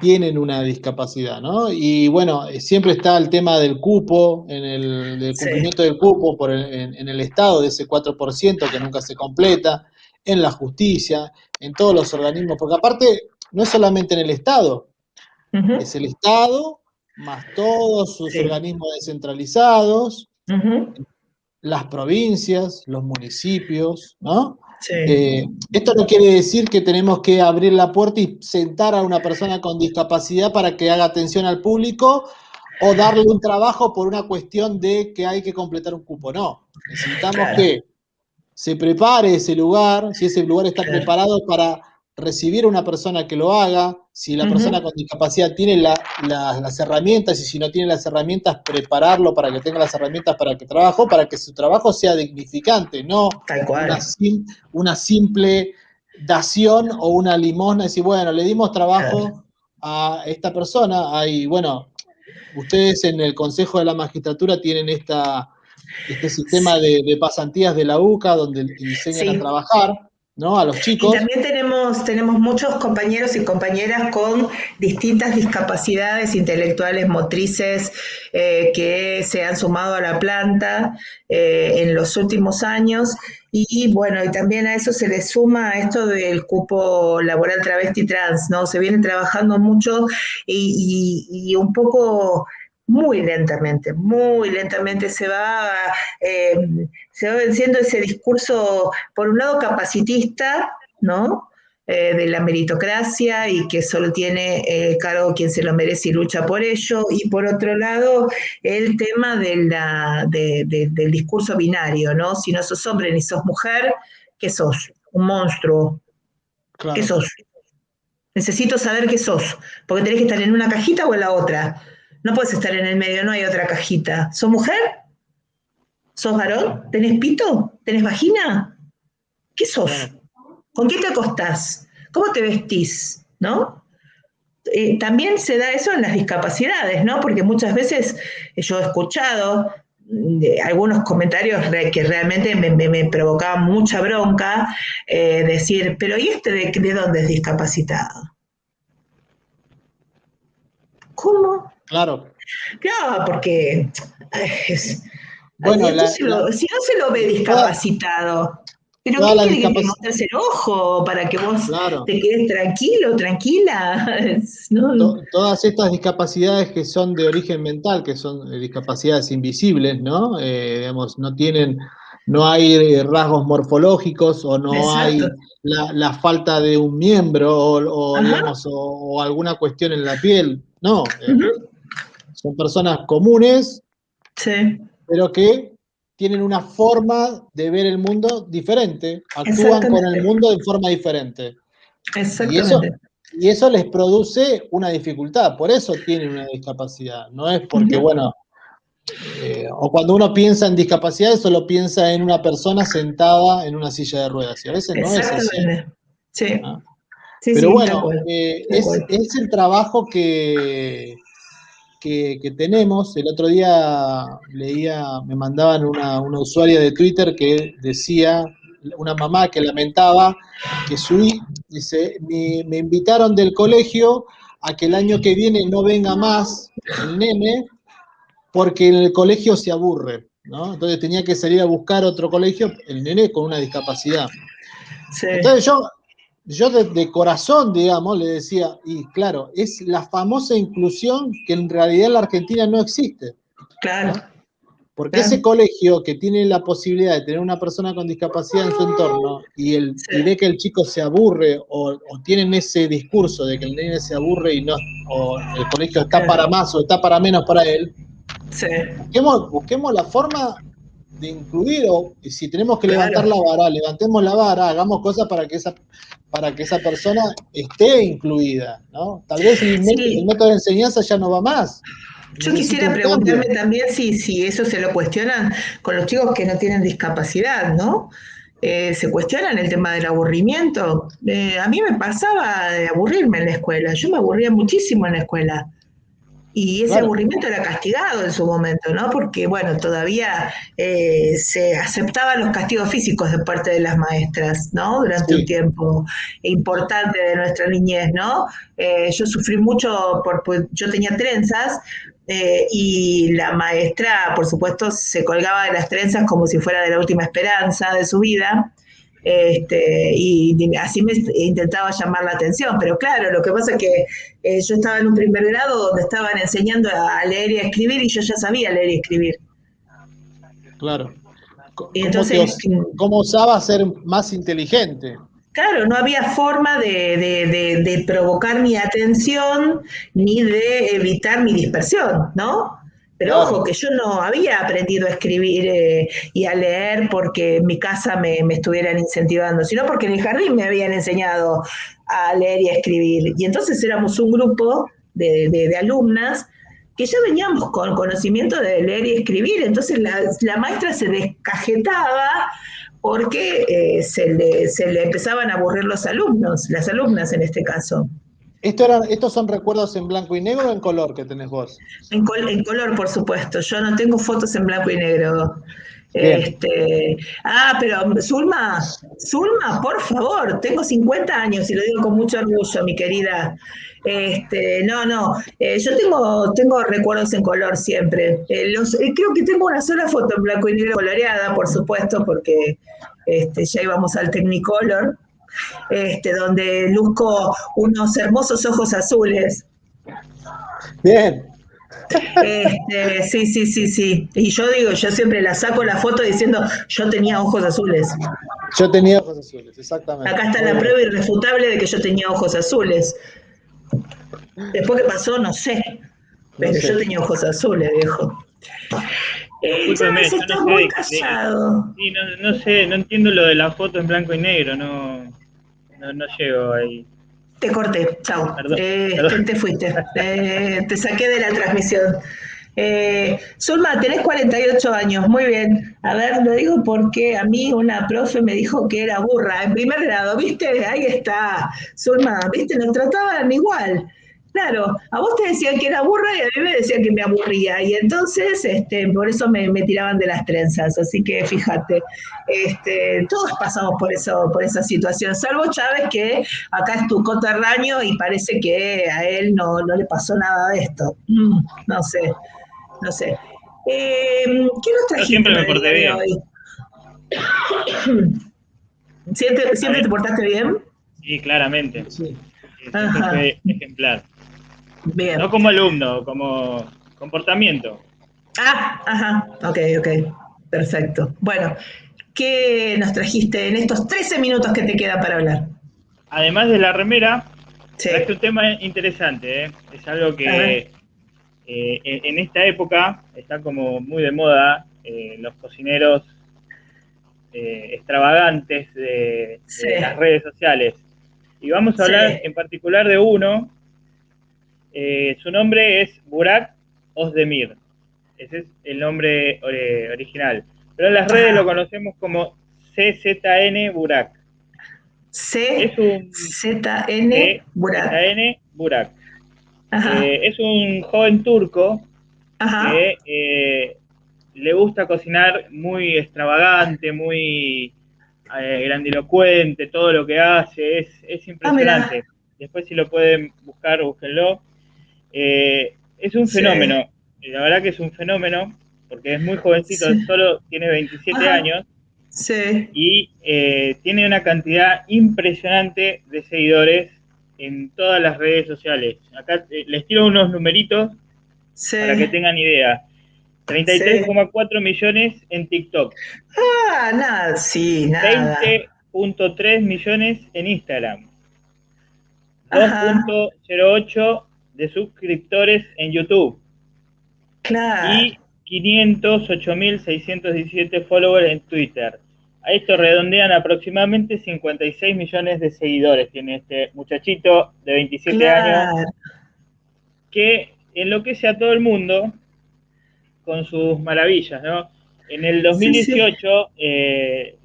tienen una discapacidad, ¿no? Y bueno, siempre está el tema del cupo, del cumplimiento del cupo en el Estado, de ese 4% que nunca se completa, en la justicia, en todos los organismos, porque aparte no es solamente en el Estado, es el Estado más todos sus organismos descentralizados, las provincias, los municipios, ¿no? Esto no quiere decir que tenemos que abrir la puerta y sentar a una persona con discapacidad para que haga atención al público o darle un trabajo por una cuestión de que hay que completar un cupo. No, necesitamos que se prepare ese lugar, si ese lugar está preparado para recibir a una persona que lo haga, si la persona con discapacidad tiene las herramientas y si no tiene las herramientas, prepararlo para que tenga las herramientas para que su trabajo sea dignificante, no una simple dación o una limosna, decir, bueno, le dimos trabajo a esta persona, bueno, ustedes en el Consejo de la Magistratura tienen este sistema de pasantías de la UCA donde enseñan a trabajar, ¿no? A los chicos. Y también tenemos muchos compañeros y compañeras con distintas discapacidades intelectuales, motrices, que se han sumado a la planta en los últimos años. Y bueno, y también a eso se le suma esto del cupo laboral travesti trans, ¿no? Se viene trabajando mucho y un poco muy lentamente se va venciendo ese discurso, por un lado capacitista, ¿no? De la meritocracia y que solo tiene el cargo quien se lo merece y lucha por ello, y por otro lado el tema del discurso binario, ¿no? Si no sos hombre ni sos mujer, ¿qué sos? Un monstruo. Claro. ¿Qué sos? Necesito saber qué sos, porque tenés que estar en una cajita o en la otra. No puedes estar en el medio, no hay otra cajita. ¿Sos mujer? ¿Sos varón? ¿Tenés pito? ¿Tenés vagina? ¿Qué sos? ¿Con qué te acostás? ¿Cómo te vestís? ¿No? También se da eso en las discapacidades, ¿no? Porque muchas veces yo he escuchado algunos comentarios que realmente me provocaban mucha bronca, decir, pero ¿y de dónde es discapacitado? ¿Cómo? Claro. Claro, porque bueno, si no se lo ve discapacitado, pero ¿qué quiere que te montes el ojo para que vos te quedes tranquilo, tranquila? ¿No? Todas estas discapacidades que son de origen mental, que son discapacidades invisibles, ¿no? Digamos, no hay rasgos morfológicos o no hay la falta de un miembro o alguna cuestión en la piel, no. Son personas comunes, pero que tienen una forma de ver el mundo diferente, actúan con el mundo de forma diferente. Y eso les produce una dificultad, por eso tienen una discapacidad. No es porque, bueno, o cuando uno piensa en discapacidad, solo piensa en una persona sentada en una silla de ruedas, y a veces no es así. Sí. ¿No? Pero bueno, es el trabajo que tenemos. El otro día me mandaban una usuaria de Twitter que decía, una mamá que lamentaba que dice, me invitaron del colegio a que el año que viene no venga más el nene porque en el colegio se aburre, ¿no? Entonces tenía que salir a buscar otro colegio, el nene con una discapacidad. Entonces yo de corazón, digamos, le decía, y claro, es la famosa inclusión que en realidad en la Argentina no existe. Claro. ¿No? Porque ese colegio que tiene la posibilidad de tener una persona con discapacidad en su entorno y ve que el chico se aburre o tienen ese discurso de que el nene se aburre y o el colegio está para más o está para menos para él, busquemos la forma de incluir, o si tenemos que levantar la vara, levantemos la vara, hagamos cosas para que esa persona esté incluida, ¿no? Tal vez el método de enseñanza ya no va más. Yo quisiera preguntarme también si eso se lo cuestionan con los chicos que no tienen discapacidad, ¿no? se cuestionan el tema del aburrimiento. A mí me pasaba de aburrirme en la escuela, yo me aburría muchísimo en la escuela. Y ese Claro, aburrimiento era castigado en su momento, ¿no? Porque, bueno, todavía se aceptaban los castigos físicos de parte de las maestras, ¿no? Durante un sí. tiempo importante de nuestra niñez, ¿no? Yo sufrí mucho, pues yo tenía trenzas y la maestra, por supuesto, se colgaba de las trenzas como si fuera de la última esperanza de su vida. Y así me intentaba llamar la atención, pero claro, lo que pasa es que yo estaba en un primer grado donde estaban enseñando a leer y a escribir y yo ya sabía leer y escribir. Claro. Y ¿Cómo entonces, cómo osaba ser más inteligente? claro, no había forma de provocar mi atención ni de evitar mi dispersión, ¿no? Pero ojo, Claro, que yo no había aprendido a escribir y a leer porque en mi casa me estuvieran incentivando, sino porque en el jardín me habían enseñado a leer y a escribir. Y entonces éramos un grupo de alumnas que ya veníamos con conocimiento de leer y escribir. Entonces la maestra se descajetaba porque se le empezaban a aburrir los alumnos, las alumnas en este caso. ¿Estos son recuerdos en blanco y negro o en color que tenés vos? En color, por supuesto. Yo no tengo fotos en blanco y negro. Bien, Pero Zulma, por favor, tengo 50 años y lo digo con mucho orgullo, mi querida. Yo tengo recuerdos en color siempre. Creo que tengo una sola foto en blanco y negro coloreada, por supuesto, porque ya íbamos al Technicolor, donde luzco unos hermosos ojos azules. bien. Sí, sí, sí, sí. Y yo siempre la saco la foto diciendo, yo tenía ojos azules. Yo tenía ojos azules, exactamente. Acá está Muy la bien. prueba irrefutable de que yo tenía ojos azules. Después que pasó, no sé. No Pero yo sé. tenía ojos azules, viejo. Discúlpeme, Chávez, yo no estás sé muy callado. sí, no sé, no entiendo lo de la foto en blanco y negro, no llego ahí. Te corté, chao. Perdón, perdón. Te fuiste. Te saqué de la transmisión. Zulma, tenés 48 años, muy bien. A ver, lo digo porque a mí una profe me dijo que era burra en primer grado, ¿viste? Ahí está, Zulma, ¿viste? Nos trataban igual. Claro, a vos te decían que era burra y a mí me decían que me aburría. Y entonces, por eso me tiraban de las trenzas. Así que fíjate, todos pasamos por eso, por esa situación, salvo Chávez, que acá es tu coterráneo y parece que a él no le pasó nada de esto. No sé. No sé. ¿Qué nos Yo trajiste siempre me para el porté día de bien. hoy? A ¿Siempre te ver, portaste bien? sí, claramente. Sí. Siempre Ajá, fue ejemplar. No bien. como alumno, como comportamiento. Ajá, ok. Perfecto. Bueno, ¿qué nos trajiste en estos 13 minutos que te quedan para hablar? Además de la remera, Sí, traje un tema interesante, ¿eh? Es algo a ver. que en esta época está como muy de moda, los cocineros extravagantes Sí, de las redes sociales. Y vamos a sí. hablar en particular de uno, su nombre es Burak Özdemir, ese es el nombre original, pero en las redes lo Ajá. conocemos como CZN Burak. Es un CZN Burak. CZN Burak. Ajá, Es un joven turco ajá. que le gusta cocinar muy extravagante, muy grandilocuente, todo lo que hace, es Ah, mira. impresionante. Después si lo pueden buscar, búsquenlo. Es un Sí, fenómeno, la verdad que es un fenómeno, porque es muy jovencito, sí. solo tiene 27 Ajá, años sí, y tiene una cantidad impresionante de seguidores en todas las redes sociales. Acá les tiro unos numeritos para que sí, tengan idea. sí. 33,4 millones en TikTok, Ah, nada, sí, nada. 20,3 millones en Instagram, Ajá, 2,08 de suscriptores en YouTube claro, y 508.617 followers en Twitter. A esto redondean aproximadamente 56 millones de seguidores. Tiene este muchachito de 27 años claro. que enloquece a todo el mundo con sus maravillas, ¿no? En el 2018,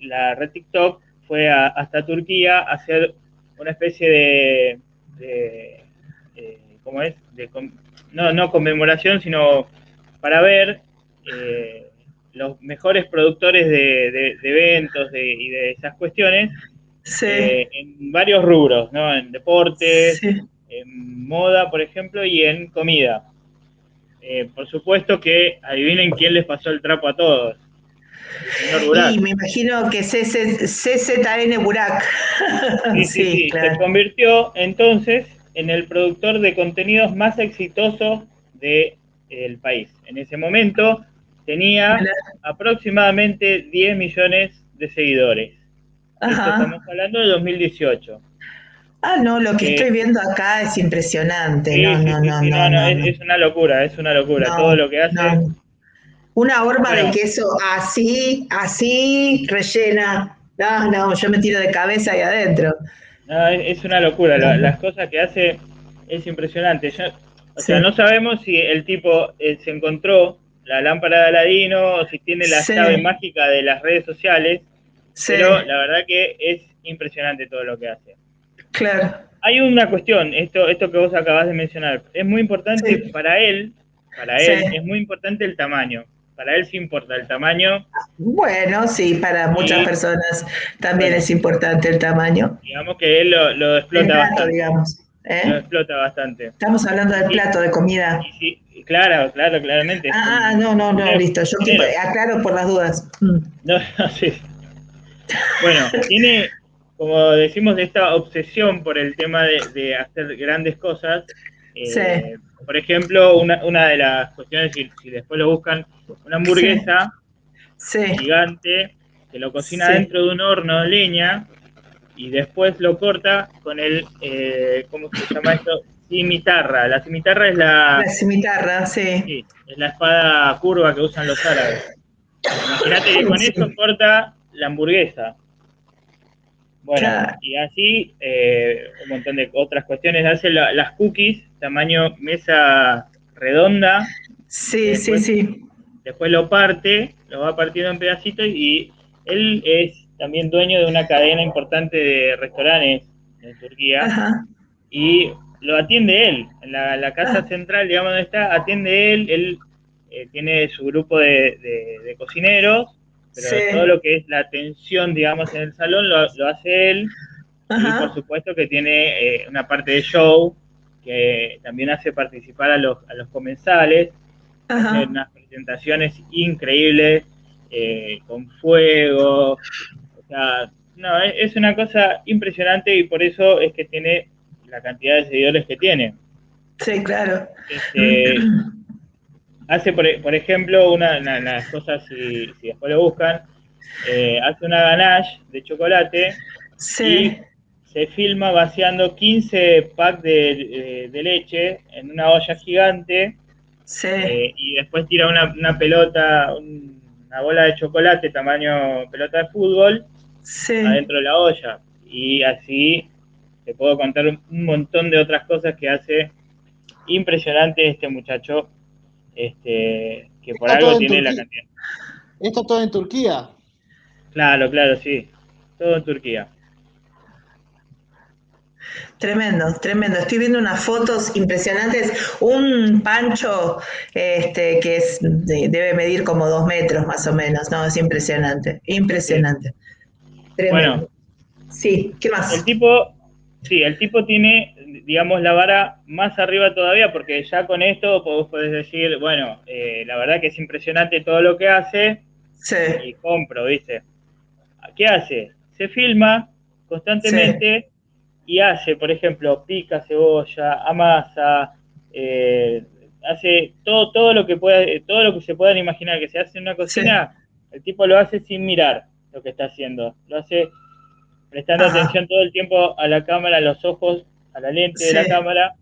la red TikTok fue hasta Turquía a hacer una especie de ¿cómo es? No conmemoración, sino para ver los mejores productores de eventos y de esas cuestiones en varios rubros, ¿no? En deportes, en moda, por ejemplo, y en comida. Por supuesto que adivinen quién les pasó el trapo a todos. El señor Burak. Y me imagino que CZN Burak. Sí. Claro. Se convirtió entonces en el productor de contenidos más exitoso del país. En ese momento tenía aproximadamente 10 millones de seguidores. Esto estamos hablando de 2018. Ah, no, lo que estoy viendo acá es impresionante. Sí, No. es una locura, todo lo que hace. No. Una horma de queso así, rellena. No, yo me tiro de cabeza ahí adentro. No, es una locura, las cosas que hace es impresionante. O sea, no sabemos si el tipo se encontró la lámpara de Aladino o si tiene la llave mágica de las redes sociales, pero la verdad que es impresionante todo lo que hace. Claro. Hay una cuestión, esto que vos acabás de mencionar, es muy importante para él es muy importante el tamaño. Para él sí importa el tamaño. Bueno, sí, para muchas personas también es importante el tamaño. Digamos que él lo explota plato, bastante. Digamos. Lo explota bastante. Estamos hablando del plato de comida. Sí, claro, claramente. No, listo. Yo aclaro por las dudas. No, sí. Bueno, tiene, como decimos, esta obsesión por el tema de hacer grandes cosas. Por ejemplo, una de las cuestiones, si después lo buscan, una hamburguesa gigante que lo cocina dentro de un horno de leña y después lo corta con el, ¿cómo se llama esto? Cimitarra. La cimitarra es la cimitarra, sí, es la espada curva que usan los árabes. Imagínate que con eso corta la hamburguesa. Bueno, y así un montón de otras cuestiones. Hace las cookies, tamaño mesa redonda. Después lo va partiendo en pedacitos y él es también dueño de una cadena importante de restaurantes en Turquía. Y lo atiende él. En la casa central, digamos, donde está, atiende él tiene su grupo de cocineros, pero todo lo que es la atención, digamos, en el salón lo hace él. Y por supuesto que tiene una parte de show que también hace participar a los comensales. Hace unas presentaciones increíbles, con fuego. O sea, no, es una cosa impresionante y por eso es que tiene la cantidad de seguidores que tiene. Sí, claro. Hace, por ejemplo, una de las cosas, si después lo buscan, hace una ganache de chocolate y se filma vaciando 15 packs de leche en una olla gigante y después tira una pelota, una bola de chocolate tamaño pelota de fútbol adentro de la olla. Y así te puedo contar un montón de otras cosas que hace impresionante este muchacho, que por algo tiene la cantidad. ¿Esto todo en Turquía? Claro, sí. Todo en Turquía. Tremendo. Estoy viendo unas fotos impresionantes. Un pancho que debe medir como 2 metros más o menos. No, es impresionante. Tremendo. Bueno, sí, ¿qué más? El tipo tiene, digamos, la vara más arriba todavía, porque ya con esto vos podés decir, bueno, la verdad que es impresionante todo lo que hace y compro, ¿viste? ¿Qué hace? Se filma constantemente y hace, por ejemplo, pica cebolla, amasa, hace todo lo que se puedan imaginar que se hace en una cocina, el tipo lo hace sin mirar lo que está haciendo, lo hace prestando atención todo el tiempo a la cámara, a los ojos, a la lente de la cámara,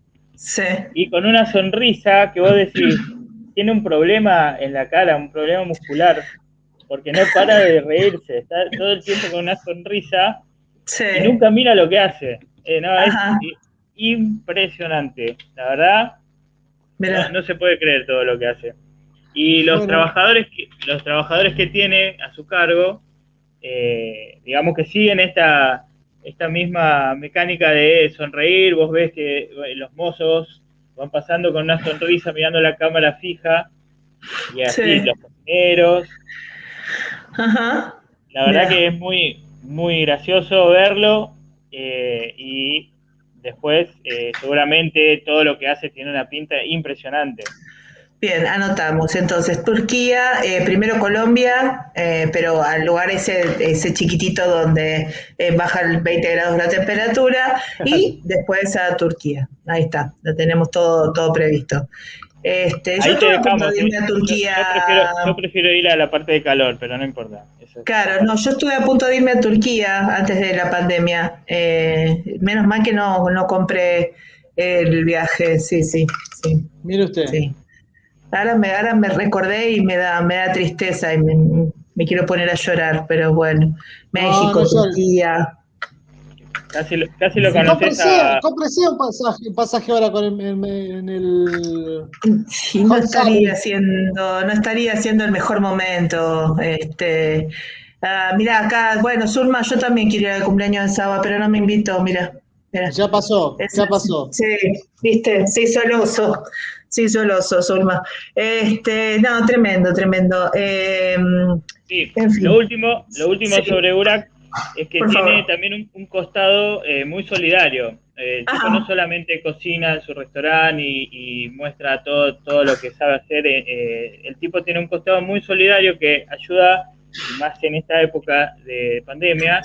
y con una sonrisa que vos decís, tiene un problema en la cara, un problema muscular, porque no para de reírse, está todo el tiempo con una sonrisa y nunca mira lo que hace. Es impresionante, la verdad, no se puede creer todo lo que hace. Y los Bueno. trabajadores que tiene a su cargo, digamos que siguen esta misma mecánica de sonreír. Vos ves que los mozos van pasando con una sonrisa mirando la cámara fija, y así Sí. los cocineros. Ajá. La verdad Mirá. que es muy, muy gracioso verlo, y después seguramente todo lo que hace tiene una pinta impresionante. Bien, anotamos. Entonces, Turquía, primero Colombia, pero al lugar ese chiquitito donde baja el 20 grados la temperatura, y después a Turquía. Ahí está, lo tenemos todo previsto. Yo Ahí te estuve a punto dejamos. de irme a Turquía. Yo prefiero ir a la parte de calor, pero no importa. Eso. Claro, no, yo estuve a punto de irme a Turquía antes de la pandemia. Menos mal que no compré el viaje, sí. Mire usted. Sí. Ahora me recordé y me da tristeza y me quiero poner a llorar, pero bueno, México, No llore. Turquía. Casi lo Y conoces a... cómprese un pasaje ahora con en el Y Hot Sale. no estaría siendo el mejor momento. Mirá, acá, bueno, Zulma, yo también quiero ir al cumpleaños de Saba, pero no me invitó, mira. Ya pasó, ya pasó. Sí, viste, sí, soloso, Zulma. No, tremendo. Sí, En fin, lo último sí, sobre Burak es que por tiene favor. también un costado muy solidario. El tipo no Ajá, solamente cocina en su restaurante y muestra todo lo que sabe hacer. El tipo tiene un costado muy solidario que ayuda, y más en esta época de pandemia,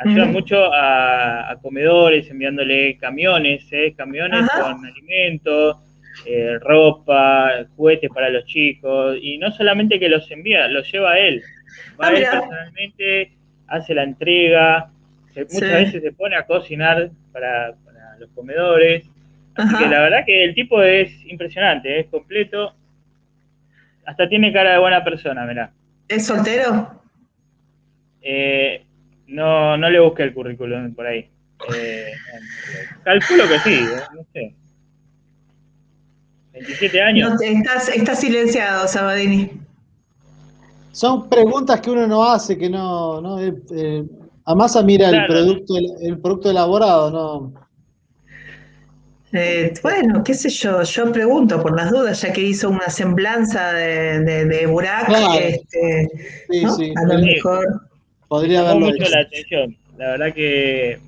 ayuda ujú, mucho a comedores, enviándole camiones ajá, con alimentos, ropa, juguetes para los chicos, y no solamente que los envía, los lleva a él. Va él mira, personalmente, hace la entrega, sí, muchas veces se pone a cocinar para los comedores. Así que la ajá. verdad que el tipo es impresionante, es completo, hasta tiene cara de buena persona, mirá. ¿Es soltero? No le busqué el currículum por ahí. Calculo que sí, no sé. 27 años. No, estás silenciado, Sabadini. Son preguntas que uno no hace, que no. Amasa mira Claro, el producto elaborado, ¿no? Bueno, qué sé yo pregunto por las dudas, ya que hizo una semblanza de Burak, Claro, sí, ¿no? sí. A lo sí, mejor. me Podría llamó haberlo mucho hecho. la atención. La verdad que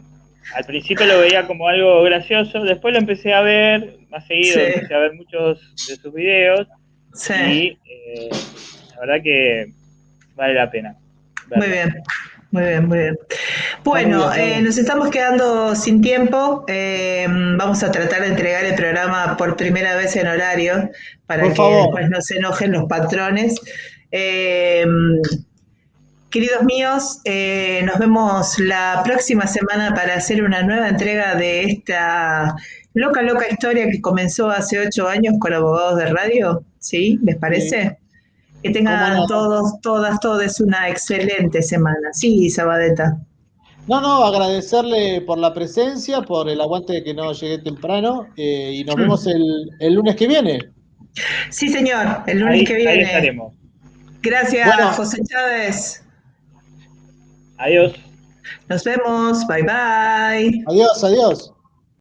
al principio lo veía como algo gracioso, después lo empecé a ver más seguido, Sí, empecé a ver muchos de sus videos, sí, y la verdad que vale la pena muy verlo. bien, muy bien. Está muy bien, Bueno, está muy bien. nos estamos quedando sin tiempo. Vamos a tratar de entregar el programa por primera vez en horario para Por que favor, después no se enojen los patrones. Eh, Queridos míos, nos vemos la próxima semana para hacer una nueva entrega de esta loca historia que comenzó hace 8 años con Abogados de Radio. ¿Sí? ¿Les sí, parece? Que cómo tengan no. todos una excelente semana. Sí, Sabadeta. No, agradecerle por la presencia, por el aguante de que no llegué temprano, y nos vemos Hmm. el lunes que viene. Sí, señor, el lunes que Ahí viene. estaremos. Gracias, Bueno, José Chávez. Adiós. Nos vemos. Bye bye. adiós.